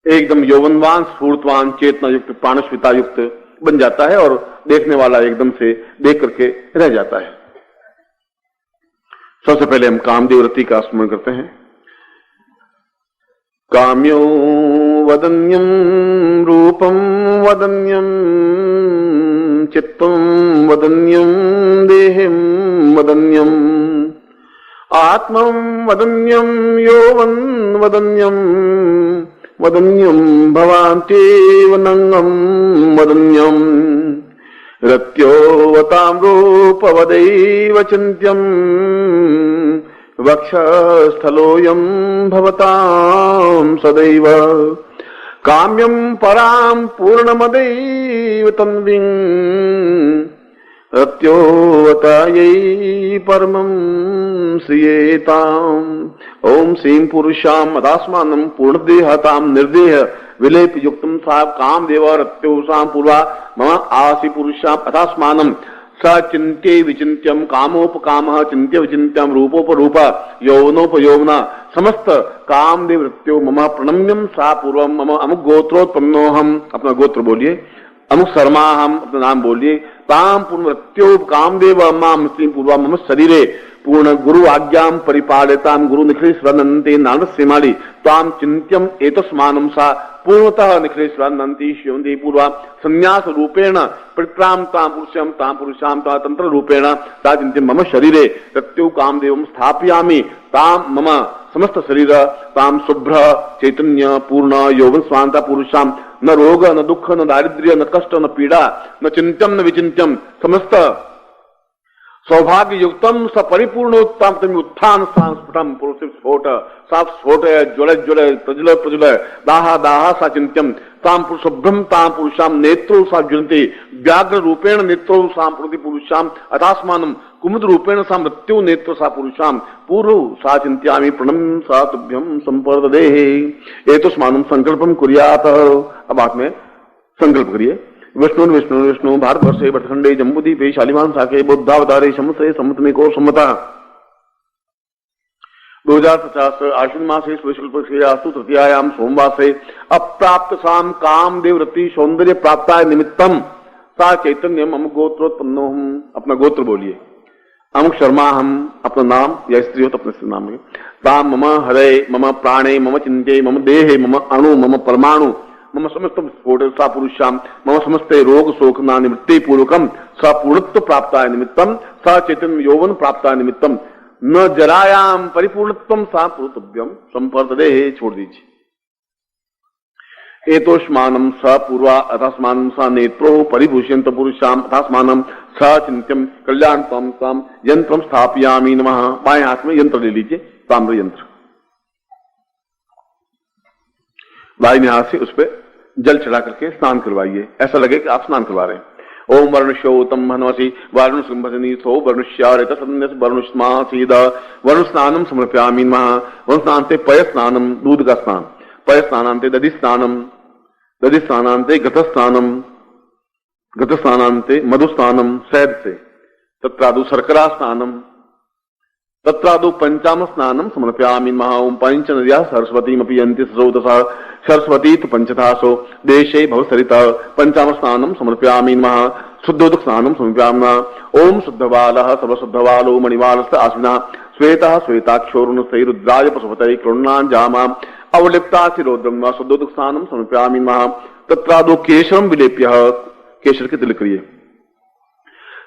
एकदम यौवनवान, स्फूर्तवान, चेतना युक्त, प्राणस्मिता युक्त बन जाता है, और देखने वाला एकदम से देख करके रह जाता है। सबसे पहले हम कामदेव रति का स्मरण करते हैं। काम्यो वदन्यम रूपम वदन्यम चित्तम वदन्यम देहम वदन्यम आत्मम वदन्यम यौवन वदन्यम वदन्यम भवान्तेव नंगम वदन्यम रत्योवतां रूपवदैव चिन्त्यम् वक्षस्थलोऽयं भवतां सदैव काम्यं परां पूर्णमदैव तन्वीं रत्योवतायै परमं श्रियेताम्। ओम श्रीं पुरुषां अदास्मानं पूर्णदेहतां निर्देह विलेप युक्तम साब कामदेव रत्योषां पूर्वा मम आसि पुरुषां अथास्मानं स चिन्त्ये विचिन्त्यं कामोपकामः चिन्त्य विचिन्त्यं रूपोपरूप यौवनोपयौवना समस्त कामदेव रत्यो मम प्रणम्यम सा पूर्वम मम अमुक गोत्रोत्पन्नोहम। अपना गोत्र बोलिए। अमुक शर्मा, हम अपना नाम बोलिए। ताम पूर्णमृत्यो कामदेव माम स्त्री पूर्वा मम शरीरे पूर्ण गुरु आज्ञाम परिपालिताम गुरु निखिलेश्वरनंते नारद सेमाली ताम चिंत्यम एतस्मानम सा पूर्णतः निखिलेश्वरनंती शिवंती पूर्वा संन्यास रूपेण परित्राम ताम पुरुषाम ता तंत्र रूपेण ता चिंत्यम मम शरीरे प्रत्यो कामदेवम स्थापयामि ताम मम समस्त शरीर ताम शुभ्र चैतन्य पूर्ण यौवन स्वांता पुरुषाम न रोग न दुख न दारिद्र्य न कष्ट न पीड़ा न चिंत्यम न विचिंत्यम समस्त सौभाग्य युक्तम सपरिपूर्णोत्तम उत्थान सांस्फुटम पुरुष स्फोट साफ स्फोट ज्वल ज्वल प्रज्वल प्रज्वल दाह दाह सा चिंत्यम ताम पुरुषभ्रम ताम पुरुषाम नेत्रो सा ज्वलते व्याघ्र रूपेण नेत्रो सा पुरुषाम अथास्मानम कुमुद रूपेण सा मृत्यु नेत्र सा पुरुषाम पूर्व सा चिंत्यामि प्रणम सा तुभ्यम संपर्ददे एतस्मानं संकल्पम कुर्यात। अब आप में संकल्प करिए। विष्णु विष्णु विष्णु भारतवर्षे भट्टखंडे जम्बूद्वीपे शालिवान शाखे बुद्धावतारे शमसे सम्मत में को सम्मता 2050 आश्विन मासे शुक्लपक्षे आस्तु तृतीयायाम सोमवासे अप्राप्त साम काम देवरति सौंदर्य प्राप्ताय निमित्तम सा चैतन्य मम गोत्रोत्पन्नो हम। अपना गोत्र बोलिए। अमुक शर्मा, हम अपना नाम, या स्त्री हो तो अपने नाम में। ताम मम हरे मम प्राणे मम चिंते मम देहे मम अणु मम परमाणु मम समस्त स्फोट सा पुरुषाम मम समस्ते रोग शोक ना निवृत्ति पूर्वकम सा पूर्णत्व प्राप्ताय निमित्तम सा चैतन्य यौवन प्राप्ताय निमित्तम न जरायाम परिपूर्णत्वम सा पुरुतभ्यम संपर्ददे। छोड़ दीजिए। एतोष्मानम स पूर्वा अथास्मानम सा नेत्रो परिभूषयन्त पुरुषाम अथास्मानम स चिंत्यम कल्याण तम तम यंत्रम स्थापयामि नमः। बाएं हाथ में यंत्र ले लीजिए, ताम्र यंत्र। दाहिने हाथ से उस पर जल चढ़ा करके स्नान करवाइए। ऐसा लगे कि आप स्नान करवा रहे हैं। ओम वर्णशोतम हनवसी वारुण सिंहनी सो वर्णुष्यारेत सन्नस वर्णुष्मासीद वरुण स्नानम समर्पयामि नमः। वरुण स्नानते पय स्नानम, दूध का स्नान। पय स्नानांते दधि स्नानम, दधि स्नानांते गत स्नानम, गत स्नानांते मधु स्नानम शहद से। तत्रादु शर्करा स्नानम, तत्रादु पंचाम स्नानम समर्पयामि नमः। ओम पंच नद्या सरस्वतीमपि यन्ति स्रोतसा सरस्वती तो पंचथासो देशे भवसरिता पंचाम स्नानम समर्पयामि नमः। शुद्धोदक स्नानम समर्पयामि नमः। ओम शुद्धबालः सर्वशुद्धबालो मणिवालस्य आश्विनः श्वेतः श्वेताक्षोरुणस्थै रुद्राय पशुपतये कृण्णान् जामाम् अवलिप्ता शिरोद्रम शुद्धोदक स्नानम समर्पयामि नमः। तत्रादु केशरम विलेप्य, केशर के तिलक करिए।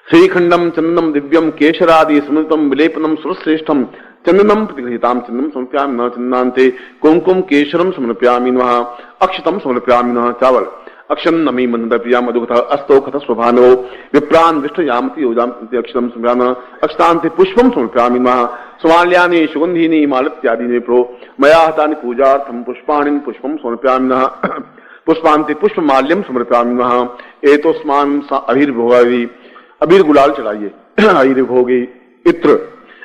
श्रीखंडम चंदनम दिव्यम केशरादि स्मृतम विलेपनम सर्वश्रेष्ठम चंदनम प्रतिगृहीताम चंदनम समर्पयामि नमः। चंदनांते कुंकुम केशरम समर्पयामि नमः। अक्षतम समर्पयामि नमः। चावल अक्षम नमी मंदप्रिया मधुकथ अस्तोखथ स्वभानो विप्रान विष्टयामति योजामति अक्षतम समर्पयामि नमः। अक्षतांते पुष्पम समर्पयामि नमः। स्वाल्यानि सुगंधीनि मालत्यादीनि प्रो मया हतानि पूजार्थम पुष्पाणि पुष्पम समर्पयामि नमः। पुष्पांते पुष्पमाल्यम समर्पयामि नमः। एतोस्मान अभिर्भोगावि, अबीर गुलाल चढ़ाइए। अहिर भोगे इत्र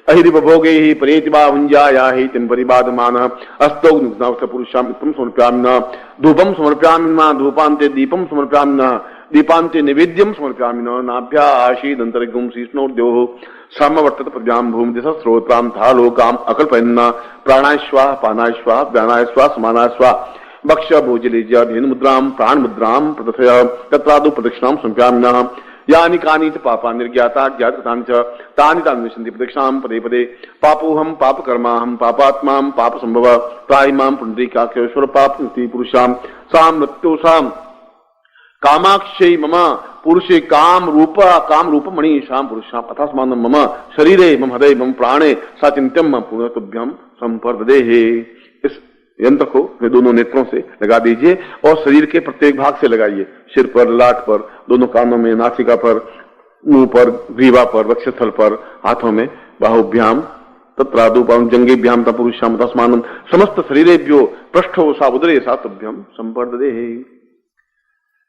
अहिर भोगे ही परेतिबा भुंजाया ही तिम परिबाधमान अस्तौ नुग्नावस पुरुषाम इत्तम समर्पयामि नमः। धूपम समर्पयामि नमः। धूपांते दीपम समर्पयामि नमः। दीपांते निवेद्यम समर्पयामि नमः। नाभ्या आशीदंतरिगुम शीष्णोर्द्योः समवर्तत प्रज्ञाम भूमि दिशा स्रोत्राम था लोकाम अकल्पयन्ना प्राणाय स्वाहा पानाय स्वाहा व्यानाय स्वाहा समानाय स्वाहा भक्ष भोजलेज्य धेनु मुद्राम प्राण मुद्राम प्रदथय तत्रादु प्रदक्षिणाम समर्पयामि नमः। यानि कानि च पापा निर्ज्ञाता ज्ञातानि च तानि तानि विशन्ति प्रदक्षिणां पदे पदे। पापोऽहं पापकर्माहं पापात्मां पाप संभव त्राहि मां पुण्डरीकाक्षेश्वर पापमुक्ति पुरुषां सा मृत्युषां कामाक्षै मम पुरुषे काम रूप मणिषां पुरुषां अथास्मानं मम शरीरे मम हृदये मम प्राणे सा चिंत्यं मम पुनर्तुभ्यं संपर्ददेहि। इस यंत्र को वे दोनों नेत्रों से लगा दीजिए और शरीर के प्रत्येक भाग से लगाइए। सिर पर, लाट पर, दोनों कानों में, नासिका पर, मुंह पर, ग्रीवा पर, वक्षस्थल पर, हाथों में, बाहुभ्याम तत्रादुपम जंगेभ्याम तपुरुषाम तस्मानम समस्त शरीरेभ्यो पृष्ठो सा उदरे सा तुभ्यम संपर्ददेहि।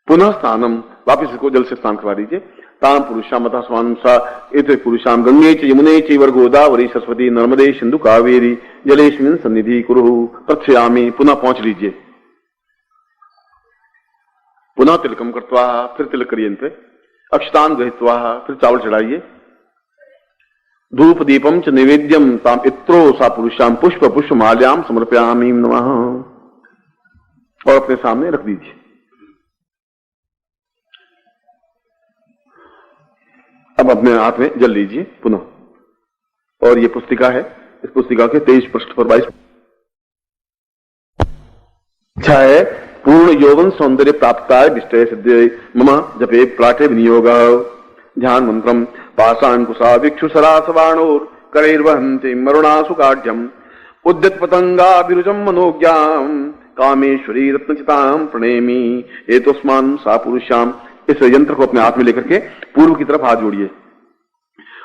पुनः स्नानम, वापिस इसको जल से स्नान करवा दीजिए। ताम पुरुषाम तस्मानम सा एते पुरुषाम गंगे च यमुने चैव गोदावरी सरस्वती नर्मदे सिंधु कावेरी जलेस्मिन् सन्निधि कुरु तत्स्यामि। पुनः पहुंच लीजिए। पुनः तिलकम कृत्वा, फिर तिलक करिए इन पे। अक्षतान गृहीत्वा, फिर चावल चढ़ाइए। धूप दीपम च निवेद्यम ताम इत्रो सा पुरुषाम पुष्प पुष्प माल्याम समर्पयामि नमः। और अपने सामने रख दीजिए। अब अपने हाथ में जल लीजिए पुनः। और ये पुस्तिका है, इस पुस्तिका के 23 पृष्ठ पर 22 अच्छा है। पूर्ण यौवन सौंदर्य प्राप्ताय विष्टय सिद्धे मम जपे प्राठे विनियोग ध्यान मंत्रम पाशांकुशा भिक्षुसरासवाणोर करैर्वहन्ति मरुणासु काढ्यम उद्यत पतंगा विरुजम मनोज्ञाम कामेश्वरी रत्नचिताम प्रणेमी एतस्मान सा पुरुषाम। इस यंत्र को अपने हाथ में लेकर के पूर्व की तरफ हाथ जोड़िए।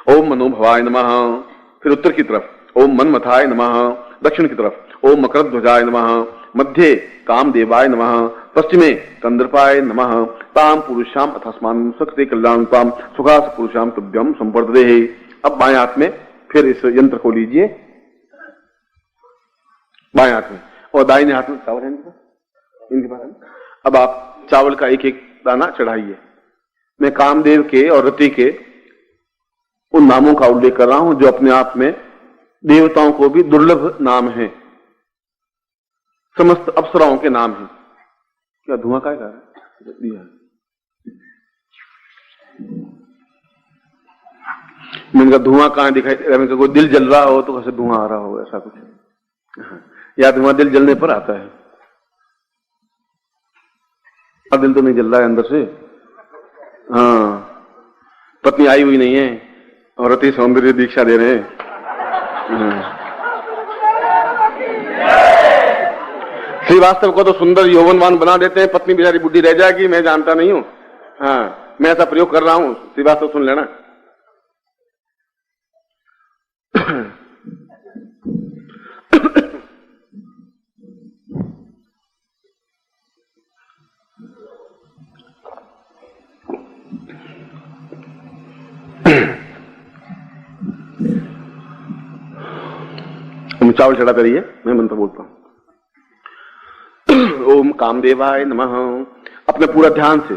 ओम मनोभवाय नमः। फिर उत्तर की तरफ ओम मनमथाय नमः। दक्षिण की तरफ ओम मकरध्वजाय नमः। मध्य कामदेवाय नमः। पश्चिमे कंदर्पाय नमः। ताम पुरुषाम अथस्मान सकते कल्याणताम सुखास पुरुषाम तुभ्यम संपर्दे। अब बाएं हाथ में फिर इस यंत्र को लीजिए, बाएं हाथ में, और दाहिने हाथ में चावल है इनके पास। अब आप चावल का एक एक दाना चढ़ाइए। मैं कामदेव के और रति के उन नामों का उल्लेख कर रहा हूं जो अपने आप में देवताओं को भी दुर्लभ नाम है, समस्त अप्सराओं के नाम हैं। क्या धुआं का है? मैंने कहा धुआं कहां दिखाई दे रहा है? मैंने कहा कोई दिल जल रहा हो तो कैसे धुआं आ रहा हो, ऐसा कुछ। या धुआं दिल जलने पर आता है, अब दिल तो नहीं जल रहा है अंदर से। हाँ, पत्नी आई हुई नहीं है और अति सौंदर्य दीक्षा दे रहे हैं। श्रीवास्तव को तो सुंदर यौवनवान बना देते हैं, पत्नी बेचारी बुढ़ी रह जाएगी, मैं जानता नहीं हूं। हाँ, मैं ऐसा प्रयोग कर रहा हूं, श्रीवास्तव सुन लेना। चावल चढ़ा करिए, मैं मंत्र बोलता हूं। ओम कामदेवाय नमः। अपने पूरा ध्यान से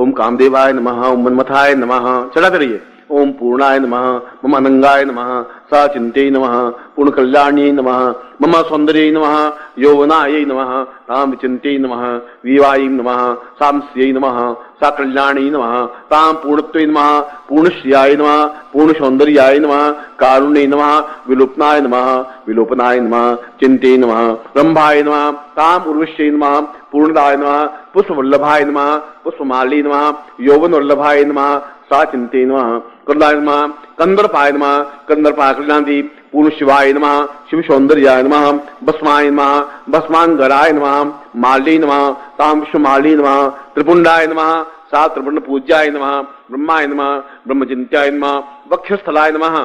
ओम कामदेवाय नमः, ओम मनमथाय नमः चढ़ा करिए। ओम पूर्णाय नमः, मम अनंगाय नमः, सा चिंते नमः, पूर्ण कल्याणी नमः, मम सौंदर्य नमः, यौवनाय नमः, ताम विचिंते नमः, विवायी नमः, सामस्यै नमः, सा कल्याणी नमः, ताम पूर्णत्वे नमः, पूर्णश्रियाय नमः, पूर्ण सौंदर्याय नमः, कारुण्ये नमः, विलोपनाय नमः, विलोपनाय नमः, चिंते नमः, रंभाय नमः, ताम उर्वश्यै नमः, पूर्णदाय नमः, पुष्पवल्लभाय नमः, पुष्पमाली नमः, यौवन वल्लभाय नमः, सा चिंते नमः, कंदाय नमः, कंदर्पाय नमः, कंदर्पाय कल्याणी, पूर्ण शिवाय नमः, शिव सौंदर्याय नमः, भस्माय नमः, भस्मांगराय नमः, माली नमः, ताम विश्वमाली नमः, त्रिपुंडाय नमः, सा त्रिपुंड पूज्याय नमः, ब्रह्माय नमः, ब्रह्मचिंत्याय नमः, वक्षस्थलाय नमः,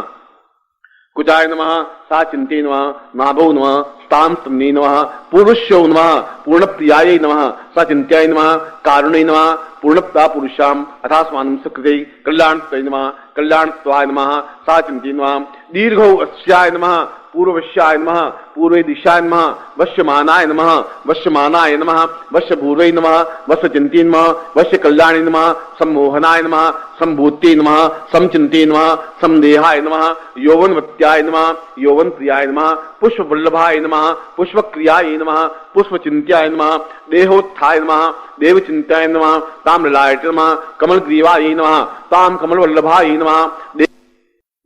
कुचाय नमः, सा चिंते नमः, नाभो नमः, ताम स्तम्ने नमः, पूर्वश्यो नमः, पूर्णप्रियाय नमः, सा चिंत्याय नमः, कारुणे नमः, पूर्णप्ता पुरुषाम अथास्मानं सकृते कल्याणत्वय नमः, कल्याणत्वाय नमः, सा चिंते नमः, दीर्घो अस्याय नमः, पूर्ववश्याय नमः, पूर्वे दिशाय नमः, वश्यमानाय नमः, वश्यमानाय नमः, वश्यभूर्वै नमः, वश्यचिंते नमः, वश्य कल्याणी नमः, सम्मोहनाय नमः, संभूते नमः, समचिंते नमः, समदेहाय नमः, यौवनवत्याय नमः, यौवन प्रियाय नमः, पुष्पवल्लभाय नमः, पुष्पक्रियाय नमः, पुष्पचिंत्याय नमः, देहोत्थाय नमः, देवचिंत्याय नमः, ताम्रलायटे नमः, कमलग्रीवाय नमः, ताम कमलवल्लभाय नमः,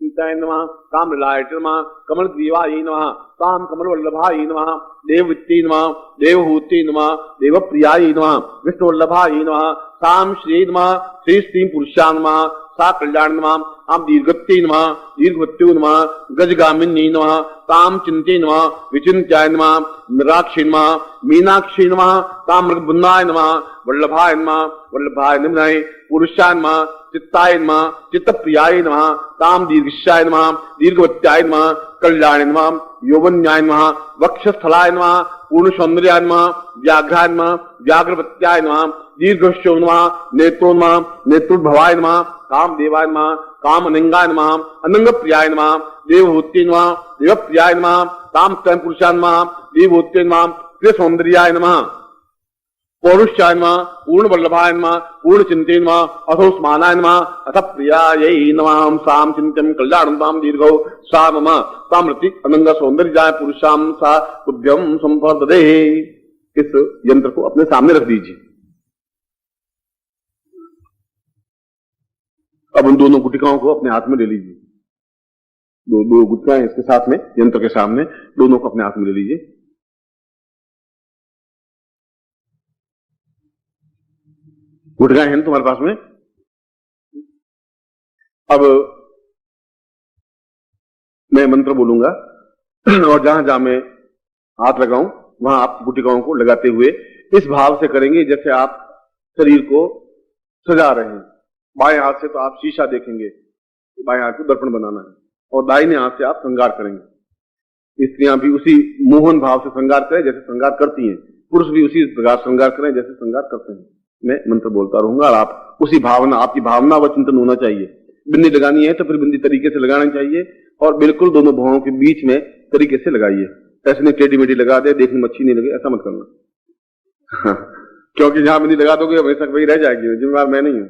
चिंताय नमः, ताम्रलायटे नमः, कमलग्रीवाय नमः, ताम कमलवल्लभाय नमः, देववित्ते नमः, देवहूते नमः, देवप्रियाय नमः, विष्णुवल्लभाय नमः, ताम श्री नमः, श्री स्त्रीं पुरुषाय नमः, सा कल्याण नमः, आम दीर्घत्ते नमः, दीर्घवत्यो नमः, गजगामिनी नमः, ताम चिंते नमः, विचिंत्याय नमः, निराक्षी नमः, मीनाक्षी नमः, ताम मृगबुन्नाय नमः, वल्लभाय नमः, वल्लभाय नमः, पुरुषाय नमः, चित्ताय नमः, चित्तप्रियाय नमः, ताम दीर्घश्याय नमः, दीर्घवत्याय नमः, कल्याण नमः, यौवन्याय नमः, वक्षस्थलाय नमः, पूर्ण सौंदर्याय नमः, व्याघ्राय नमः, व्याघ्रवत्याय नमः, दीर्घश्यो नमः, नेत्रो नमः, नेत्रोद्भवाय नमः, काम देवाय नमः, काम अनंगाय नमः, अनंग प्रियाय नमः, देवहूते नमः, देवप्रियाय नमः, ताम स्वयं पुरुषाय नमः, देवहूते नमः, प्रिय सौंदर्याय नमः, पौरुषाय नमः, पूर्ण वल्लभाय नमः, पूर्ण चिंते नमः, अथोस्मानाय नमः, अथ प्रियायै नमः, साम चिंत्यं कल्याणं ताम दीर्घौ सा मम तामृति अनंग सौंदर्याय पुरुषाम सा तुभ्यं संपर्दते। इस यंत्र को अपने सामने रख दीजिए। अब उन दोनों गुटिकाओं को अपने हाथ में ले लीजिए। दो गुटिकाएं इसके साथ में, यंत्र के सामने, दोनों को अपने हाथ में ले लीजिए। गुटिकाएं हैं तुम्हारे पास में। अब मैं मंत्र बोलूंगा और जहां जहां मैं हाथ लगाऊं वहां आप गुटिकाओं को लगाते हुए इस भाव से करेंगे जैसे आप शरीर को सजा रहे हैं। बाएं हाथ से तो आप शीशा देखेंगे, बाएं हाथ को दर्पण बनाना है, और दाहिने हाथ से आप श्रृंगार करेंगे। स्त्रियां भी उसी मोहन भाव से श्रृंगार करें जैसे श्रृंगार करती हैं, पुरुष भी उसी प्रकार श्रृंगार करें जैसे श्रृंगार करते हैं। मैं मंत्र बोलता रहूंगा और आप उसी भावना, आपकी भावना व चिंतन होना चाहिए। बिंदी लगानी है तो फिर बिंदी तरीके से लगाना चाहिए और बिल्कुल दोनों भावों के बीच में तरीके से लगाइए। ऐसे नहीं टेढ़ी मेढ़ी लगा दे, देखने में अच्छी नहीं लगे, ऐसा मत करना। क्योंकि जहां बिंदी लगा दोगे हमेशा वही रह जाएगी, जिम्मेवार मैं नहीं हूं।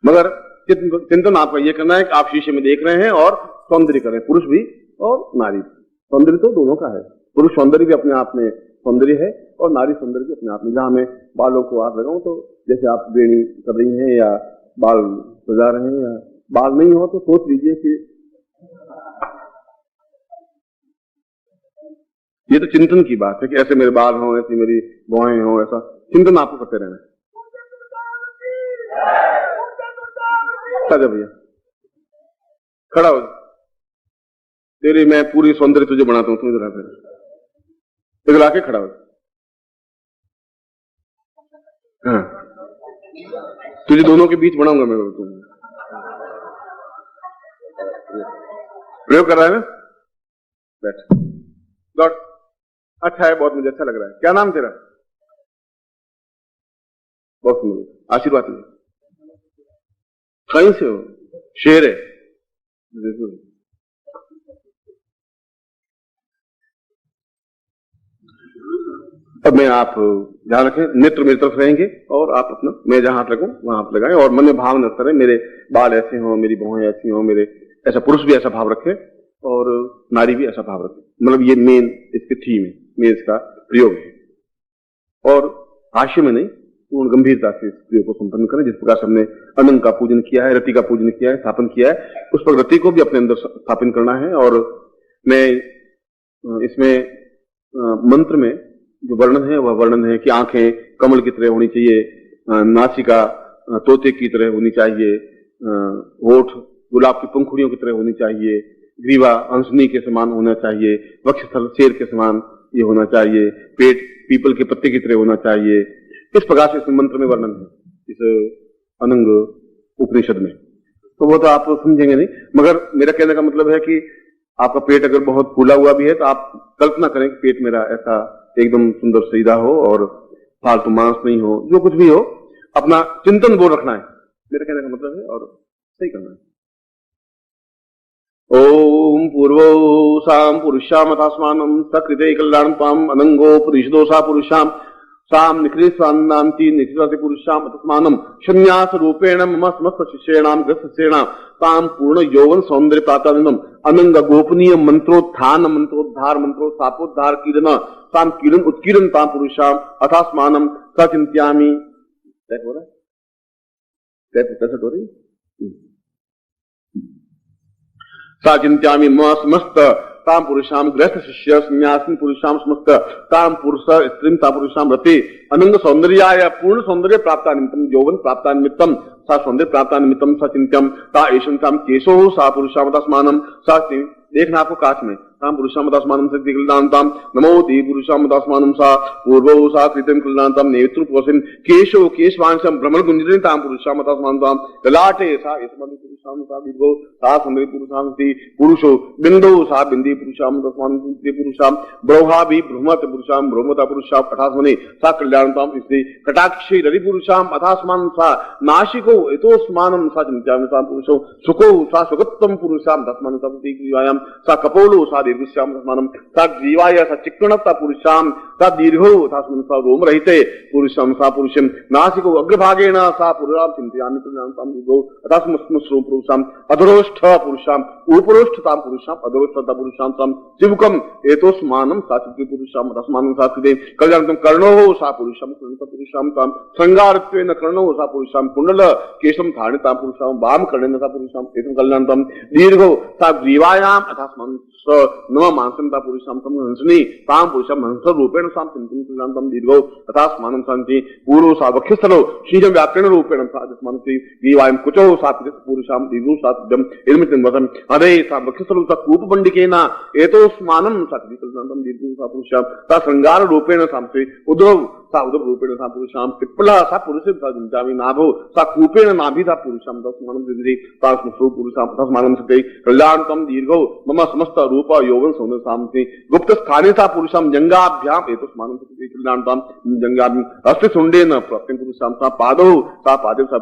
मगर चिंतन आपका यह करना है कि आप शीशे में देख रहे हैं और सौंदर्य करें, पुरुष भी और नारी। सौंदर्य तो दोनों का है, पुरुष सौंदर्य भी अपने आप में सौंदर्य है और नारी सौंदर्य भी अपने आप में। जहां मैं बालों को हाथ लगाऊं तो जैसे आप बेणी कर रही हैं या बाल सजा रहे हैं, या बाल नहीं हो तो सोच लीजिए कि ये तो चिंतन की बात है कि ऐसे मेरे बाल हों, ऐसी मेरी भौहें हों, ऐसा चिंतन आपको करते रहना है। भैया खड़ा हो, तेरी मैं पूरी सौंदर्य तुझे बनाता हूं, तू इधर फिर इधर आके खड़ा हो। हाँ, तुझे दोनों के बीच बनाऊंगा मैं। प्रयोग कर रहा है ना, बैठ लौट। अच्छा है, बहुत मुझे अच्छा लग रहा है। क्या नाम तेरा? बहुत सुंदर, आशीर्वाद में। कहीं से हो? शेर है। देखो अब मैं, आप ध्यान रखें, नेत्र मेरी तरफ रहेंगे और आप अपना, मैं जहां हाथ लगूं वहां हाथ लगाएं और मन में भाव न करें मेरे बाल ऐसे हों, मेरी भौहें ऐसी हों, मेरे ऐसा। पुरुष भी ऐसा भाव रखे और नारी भी ऐसा भाव रखे। मतलब ये मेन इसकी थीम है, मेन इसका प्रयोग है। और हास्य में नहीं, पूर्ण गंभीरता से इस प्रयोग को संपन्न करें। जिस प्रकार से हमने अनंग का पूजन किया है, रति का पूजन किया है, स्थापन किया है, उस पर रति को भी अपने अंदर स्थापन करना है। और मैं इसमें मंत्र में जो वर्णन है वह वर्णन है कि आंखें कमल की तरह होनी चाहिए, नासिका तोते की तरह होनी चाहिए, होठ गुलाब की पंखुड़ियों की तरह होनी चाहिए, ग्रीवा हंसनी के समान होना चाहिए, वक्षस्थल शेर के समान ये होना चाहिए, पेट पीपल के पत्ते की तरह होना चाहिए। इस प्रकार से इस मंत्र में वर्णन है, इस अनंग उपनिषद में। तो वो तो आप समझेंगे नहीं, मगर मेरा कहने का मतलब है कि आपका पेट अगर बहुत फूला हुआ भी है तो आप कल्पना करें कि पेट मेरा ऐसा एकदम सुंदर सीधा हो और फालतू मांस नहीं हो, जो कुछ भी हो, अपना चिंतन वो रखना है, मेरे कहने का मतलब है, और सही करना है। ओम पूर्वो साम पुरुषाम अथास्मानं सकृते कल्याणं त्वाम अनंगो पुरुषदोषा पुरुषाम साम निकृष्टान्नांति निकृष्टाति पुरुषाम अथस्मानं संन्यास रूपेण मम समस्त शिष्येणाम ग्रस्तसेणाम ताम पूर्ण यौवन सौंदर्य प्राप्तानंदम अनंग गोपनीय मंत्रोत्थान मंत्रोद्धार मंत्रो सापोद्धार कीर्तन ताम कीर्तन उत्कीर्तन ताम पुरुषाम अथास्मानं सचिंत्यामि। कैसे हो रहा है? कैसे हो रही है? साचिंत्यामि समस्त ताम पुरुषाम गृहस्थ शिष्य संन्यासिन पुरुषाम समस्त ताम पुरुष स्त्रीम ता पुरुषाम रति अनंग सौंदर्याय पूर्ण सौंदर्य प्राप्ता निमित्तम यौवन प्राप्ता निमित्तम सा सौंदर्य प्राप्ता निमित्तम सा चिंत्यम ता एषं ताम केशो सा पुरुषाम तस्मानं सा। देखना आपको काच में, ताम पुरुषाम तस्मानं शक्ति कल्याणताम नमो दी पुरुषाम तस्मानं सा पूर्वो सा कृतं कल्याणताम नेत्रुपवसिन केशो केशवांशम भ्रमण गुंजरिन ताम पुरुषाम तस्मानं ललाटे सा इसमनि पुरुषाम सा विभो सा सुंदरी पुरुषाम ति पुरुषो बिंदो सा बिंदी पुरुषाम तस्मानं ति पुरुषाम ब्रह्मा भी ब्रह्मत पुरुषाम ब्रह्मता पुरुषाम अथास्मनि सा कल्याणताम स्त्री कटाक्षी रवि पुरुषाम अथास्मानं सा नाशिको एतोस्मानं सा चिंत्यामि सा पुरुषो सुखो सा सुगत्तम पुरुषाम तस्मानं सा सा कपोलो सा दीर्घश्याम तस्मानं सा जीवाय सा चिक्कणता पुरुषाम सा दीर्घो तथा रोम रहते पुरुषम सा पुरुषम नासिको अग्रभागेण सा पुरुषाम चिंतयामि कल्याणताम दीर्घो तथा स्मश्रुम पुरुषाम अधरोष्ठ पुरुषाम उपरोष्ठताम पुरुषाम अधरोष्ठता पुरुषाम तम शिवकम एतोस्मानम सात्विक पुरुषाम तस्मानं सात्विके कल्याणतम कर्णो सा पुरुषाम कर्णित पुरुषाम तम श्रृंगारत्वेन कर्णो सा पुरुषाम कुंडल केशम धारणिता पुरुषाम वाम कर्णेन सा पुरुषाम एतम कल्याणतम दीर्घो सा ग्रीवायाम अथास्मानं स नव मांसंता पुरुषाम तम हंसनी ताम पुरुषाम हंस रूपेण साम चिंतन कल्याणतम दीर्घो अथास्मानं शांति पूर्व सा वक्षस्थलो शीजम व्याप्रेण रूपेण सा जस्मानं ग्रीवायाम कुचो सा पुरुषाम दीर्घो सा जम इदमितं वदन अरे सा वक्षस्थलो सा कूपबंडिकेन एतोस्मानं सात्विक कल्याणतम दीर्घो सा पुरुषाम सा श्रृंगार रूपेण सामसे उद्रव सा उदर रूपेण सा पुरुषाम पिप्पला सा पुरुषे सा जिंजामि नाभो सा कूपेण नाभि सा पुरुषाम तस्मानं दीर्घे सा स्मश्रु पुरुषाम तस्मानं सते कल्याणतम दीर्घो मम समस्त रूप यौवन सौंदर्य सामसे गुप्त स्थाने सा पुरुषाम जंगाभ्याम एतस्मानं सते कल्याणतम जंगाभि हस्ते सुंडेन प्रत्यं पुरुषाम सा पादो सा पादे सा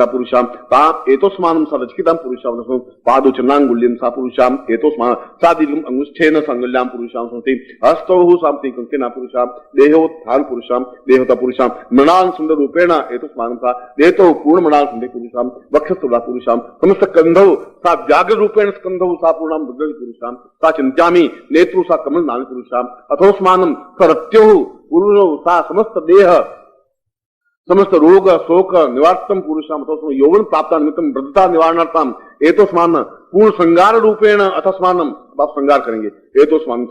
पुरुषाम ता एतस्मानं सा रचकितं पुरुषाम पादो चरणांगुल्यं सा पुरुषाम एतस्मानं सा दीर्घं अंगुष्ठेन संगल्यां पुरुषाम सते हस्तौ सामते कंकेन पुरुषाम देहोत्थान पुरुषाम देहता पुरुषाम मृणाल सुंदर रूपेण एतस्मानं सा देहतो पूर्ण मृणाल सुंदर पुरुषाम वक्षस्थला पुरुषाम समस्त कंधौ सा व्याघ्र रूपेण स्कंधौ सा पूर्णाम बुद्धि पुरुषाम सा चिंत्यामि नेत्रु सा कमल नाल पुरुषाम अथोस्मानं सरत्यो पूर्णो सा समस्त देह समस्त रोग शोक निवार्तम पुरुषाम अथवा यौवन प्राप्त निमित्तम वृद्धता निवारणार्थम एतस्मानं पूर्ण श्रृंगार रूपेण अथस्मानं आप श्रृंगार करेंगे एतोस्मानं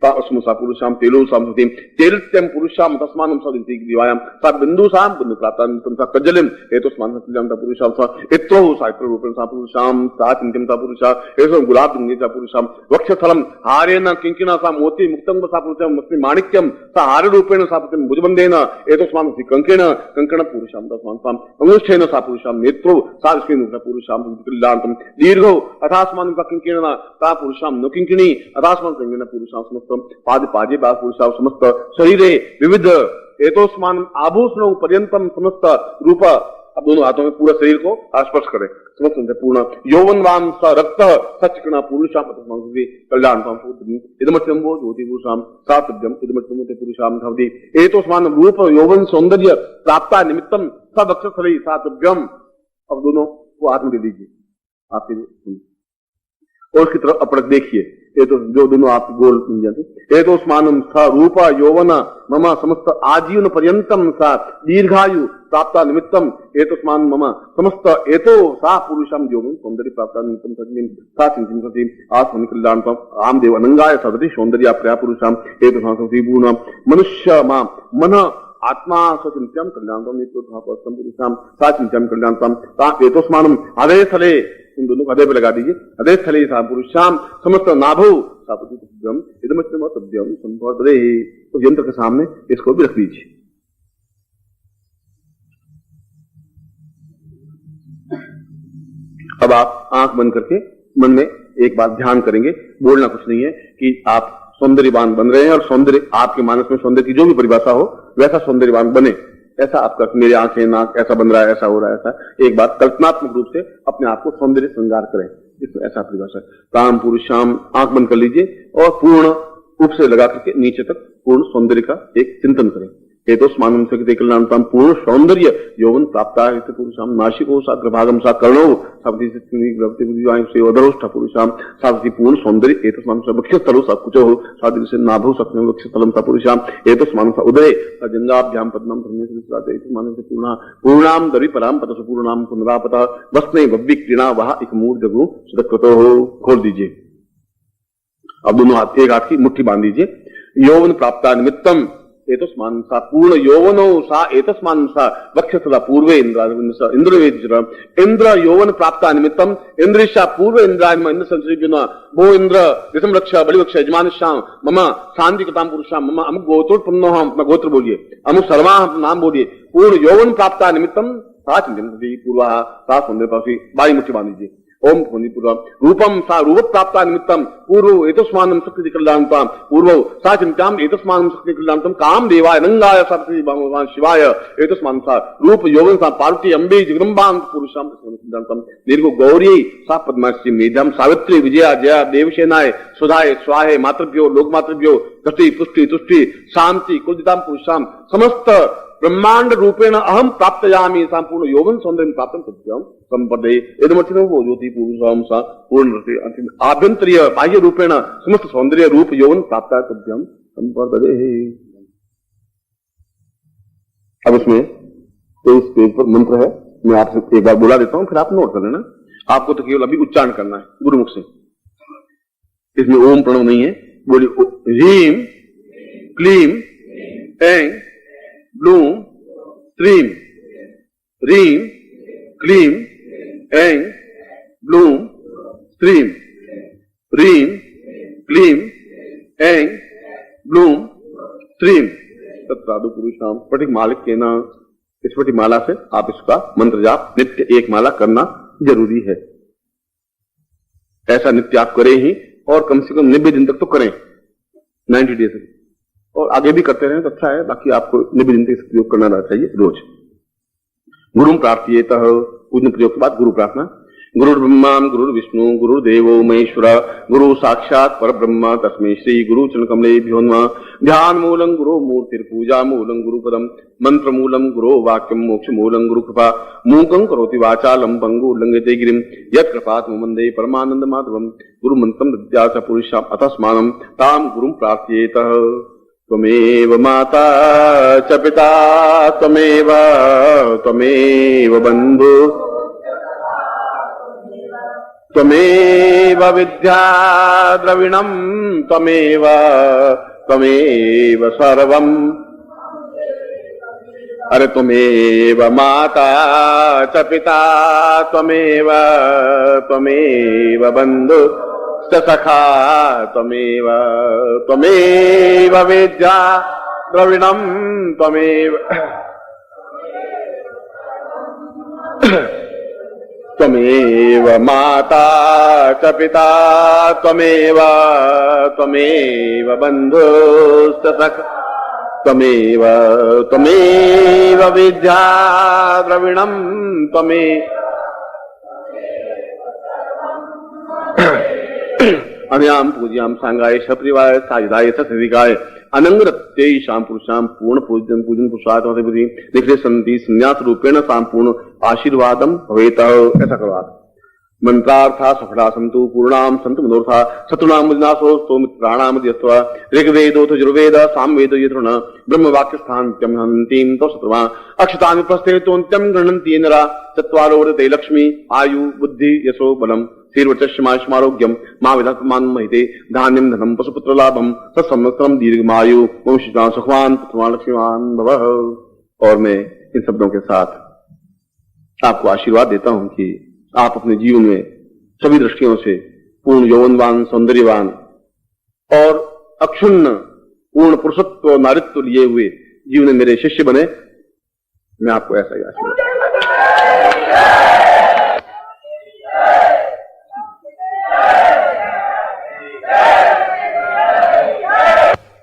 सा पुरुषाम तेलो सामति तेलत्यम पुरुषाम तस्मानं सा दिवायाम सा बिंदुसाम बिंदु प्राप्तानिमित्तं सा कज्जलिम एतोस्मानं सा पुरुषाम सा इत्रो सा इत्र रूपेण सा पुरुषाम सा चिंतिम सा पुरुषा एतों गुलाब दुंगे सा पुरुषाम वक्षस्थलं हारेण किंकिना सा मोती मुक्तं सा पुरुषाम मस्ति माणिक्यम सा हार रूपेण सा पुरुषाम भुजबंधेन एतोस्मानं सा कंकेन कंकण पुरुषाम तस्मानं अंगुष्ठेन सा पुरुषाम नेत्रो सा विष्णु पुरुषाम कल्याणतम दीर्घो अथास्मानं सा किंकिण सा पुरुषाम न किंकिणी अथास्मानं कंकेन पुरुषाम समस्त पादे पाजे बा पुरुषाम समस्त शरीरे विविध एतोस्मानं आभूषणों पर्यंतम समस्त रूप। अब दोनों हाथों में पूरा शरीर को स्पर्श करें समस्त पूर्ण यौवनवान स रक्त सचिकण पुरुषाम कल्याणताम इदमत्यंबो ज्योति पुरुषाम सातव्यम इदमत्यंबो पुरुषाम भवति एतोस्मानं रूप यौवन सौंदर्य प्राप्ता निमित्तम स वक्षस्थले सातव्यम। अब दोनों को हाथ में दे दीजिए आपके और उसकी तरफ अपरक देखिए ये तो जो दोनों आप गोल मिल जाते एतोस्मानं स रूप यौवन मम समस्त आजीवन पर्यंतम सा दीर्घायु प्राप्ता निमित्तम एतस्मान् मम समस्त एतो सा पुरुषाम यौवन सौंदर्य प्राप्ता निमित्तम सज्ञं सा चिंतन सति आत्मनि कल्याणतम रामदेव अनंगाय सदति सौंदर्य प्रया पुरुषाम एतस्मान् पूर्ण मनुष्य मां मन आत्मा सचिंत्यम कल्याणतम नित्योत्थापस्तम पुरुषाम सा चिंत्यम कल्याणतम ता एतस्मानं हृदय स्थले इन दोनों को हृदय पे लगा दीजिए हृदय स्थले सा पुरुषाम समस्त नाभो सा पुरुषम इदमत्यम सद्यम संपदे तो यंत्र के सामने इसको भी रख दीजिए। अब आप आंख बंद करके मन में एक बात ध्यान करेंगे, बोलना कुछ नहीं है कि आप सौंदर्यवान बन रहे हैं और सौंदर्य आपके मानस में सौंदर्य की जो भी परिभाषा हो वैसा सौंदर्यवान बने, ऐसा आपका मेरी आंखें नाक ऐसा बन रहा है ऐसा हो रहा है ऐसा एक बात कल्पनात्मक रूप से अपने आप को सौंदर्य श्रृंगार करें, इसमें ऐसा परिभाषा काम पुरुषाम आंख बंद कर लीजिए और पूर्ण रूप से लगा करके नीचे तक पूर्ण सौंदर्य का एक चिंतन करें। एतोस्मानं स कल्याणताम पूर्ण सौंदर्य यौवन प्राप्ता है पुरुषाम नासिको सा अग्रभागम सा कर्णो सावधि से अधरोष्ठ पुरुषाम सावधि पूर्ण सौंदर्य एतस्मानं स वक्षस्थलो सा कुचो सावधि से नाभो सप्तम वक्षस्थलं सा पुरुषाम एतस्मानं स उदरे स जंगाभ्याम पद्मं धर्मेश एतस्मानं स पूर्णाम दरिपराम पतस पूर्णाम पुनरापतः वस्ने वव्विक्रीणा वह एक मूर्धगु सुदकृतो खोल दीजिए। अब दोनों हाथ एक हाथ की मुट्ठी बांध दीजिए। यौवन प्राप्ता निमित्तम एतस्मान् सा पूर्ण यौवनो सा एतस्मान् सा वक्षस्थला पूर्वे इंद्र यौवन प्राप्ता निमित्तम इंद्रिशा पूर्व इंद्रायम इंद्र संसृजन भो इंद्र दिशम रक्ष बलिवक्ष यजमानश्याम मम शांतिकताम पुरुषाम मम अमुक गोत्रोत्पन्नो हम अपना गोत्र बोलिए अमुक सर्वा नाम बोलिए पूर्ण यौवन प्राप्ता निमित्तम सा चिंतन पूर्वा सा सुंदर पासी बाई मुट्ठी बांध दीजिए ओम ध्वनि पूर्वम रूपम सा रूप प्राप्ता निमित्तम पूर्व एतस्मानं शक्ति कल्याणताम पूर्व सा चिंताम एतस्मानं शक्ति कल्याणतम काम देवाय नंगाय सरस्वती भगवान शिवाय एतस्मानं सा रूप यौवन सा पार्वती अंबे जगदम्बां पुरुषाम कल्याणतम दीर्घ गौरी सा पद्माश्री मेधम सावित्री विजया जया देवसेनाय सुधाय स्वाहे मातृभ्यो लोकमातृभ्यो गति पुष्टि तुष्टि शांति कुलजिताम पुरुषाम समस्त ब्रह्मांड रूपेण अहम प्राप्तयामि संपूर्ण यौवन सौंदर्य प्राप्त सत्यम संपदे यदमर्थिनो ज्योति पुरुषाम सा पूर्ण आभ्यंतरीय बाह्य रूपेण समस्त सौंदर्य रूप यौवन प्राप्त सत्यम संपदे। अब इसमें तो इस पेज पर मंत्र है, मैं आपसे एक बार बोला देता हूं, फिर आप नोट कर लेना। आपको तो केवल अभी उच्चारण करना है गुरुमुख से, इसमें ओम प्रणव नहीं है। बोलिए ह्रीम क्लीम ऐं ब्लूम श्रीम ह्रीम क्लीम ऐं ब्लूम श्रीम ह्रीम क्लीम ऐं ब्लूम श्रीम तत्रादु पुरुषाम स्फटिक मालिक के ना। इस स्फटिक माला से आप इसका मंत्र जाप नित्य एक माला करना जरूरी है। ऐसा नित्य आप करें ही, और कम से कम 90 दिन तक तो करें, 90 डेज, और आगे भी करते रहें तो अच्छा है। बाकी आपको 90 दिन तक प्रयोग करना रहना चाहिए रोज। गुरु प्रार्थयेत, पूजन प्रयोग के बाद गुरु प्रार्थना। गुरु ब्रह्मा गुरु विष्णु गुरुदेवो महेश्वर गुरु साक्षात पर ब्रह्म तस्मै श्री गुरु चरण कमलेभ्यो नमः। ध्यान मूलं गुरु मूर्तिर पूजा मूलं गुरु पदम मंत्र मूलं गुरु वाक्यम मोक्ष मूलं गुरु कृपा मूकं करोति वाचालं पंगु उल्लंघयते गिरिं यत् कृपात् वन्दे परमानंद माधवम। गुरु मंत्रम दद्यात् पुरुषाम् अतस्मानं तां गुरुं प्रार्थयेत। त्वमेव माता च पिता त्वमेव त्वमेव बन्धु त्वमेव विद्या द्रविणं त्वमेव त्वमेव सर्वम्। अरे त्वमेव माता च पिता त्वमेव त्वमेव बन्धु सखा त्वमेव त्वमेव विद्या द्रविणं त्वमेव त्वमेव माता च पिता त्वमेव त्वमेव बन्धुश्च सखा त्वमेव त्वमेव विद्या द्रविणं त्वमेव अनयाम पूज्याम सांगाय सप्रिवाय साजिदाय सत्सदिकाय अनंगरत्यै शाम पुरुषाम पूर्ण पूजन पूजन पुरुषार्थमति निखिले संति संन्यास रूपेण संपूर्ण आशीर्वादम भवेत। ऐसा करो आप। मंत्रार्था सफला संतु पूर्णाम संतु मनोर्था शत्रुनाम विनाशो स्तोमित्राणाम यस्वा ऋग्वेदोथ यजुर्वेद सामवेद यथुर्न ब्रह्म वाक्य स्थान्त्यम हन्तीम तो शत्रुवा अक्षतानि प्रस्थेतोन्त्यम गृह्णन्ति नरा चत्वारो वर्धते लक्ष्मी आयु बुद्धि यशो बलम शीर्वचमारोग्यम मां विधात्मान महिते धान्यम धनम पशुपुत्र लाभम सत्संवत्सरम दीर्घमायु वंशिता सुखवान पुत्रवान लक्ष्मीवान भवः। और मैं इन शब्दों के साथ आपको आशीर्वाद देता हूं कि आप अपने जीवन में सभी दृष्टियों से पूर्ण यौवनवान सौंदर्यवान और अक्षुण्ण पूर्ण पुरुषत्व और नारित्व लिए हुए जीवन में मेरे शिष्य बने। मैं आपको ऐसा ही आशीर्वाद।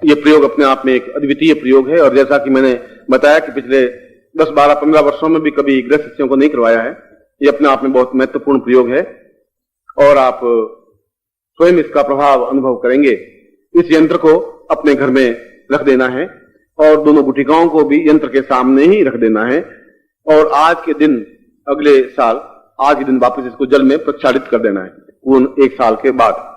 ये प्रयोग अपने आप में एक अद्वितीय प्रयोग है, और जैसा कि मैंने बताया कि पिछले 10, 12, 15 वर्षों में भी कभी गृह शिष्यों को नहीं करवाया है। ये अपने आप में बहुत महत्वपूर्ण प्रयोग है, और आप स्वयं इसका प्रभाव अनुभव करेंगे। इस यंत्र को अपने घर में रख देना है, और दोनों गुटिकाओं को भी यंत्र के सामने ही रख देना है, और आज के दिन अगले साल आज के दिन वापस इसको जल में प्रक्षालित कर देना है पूर्ण 1 साल के बाद।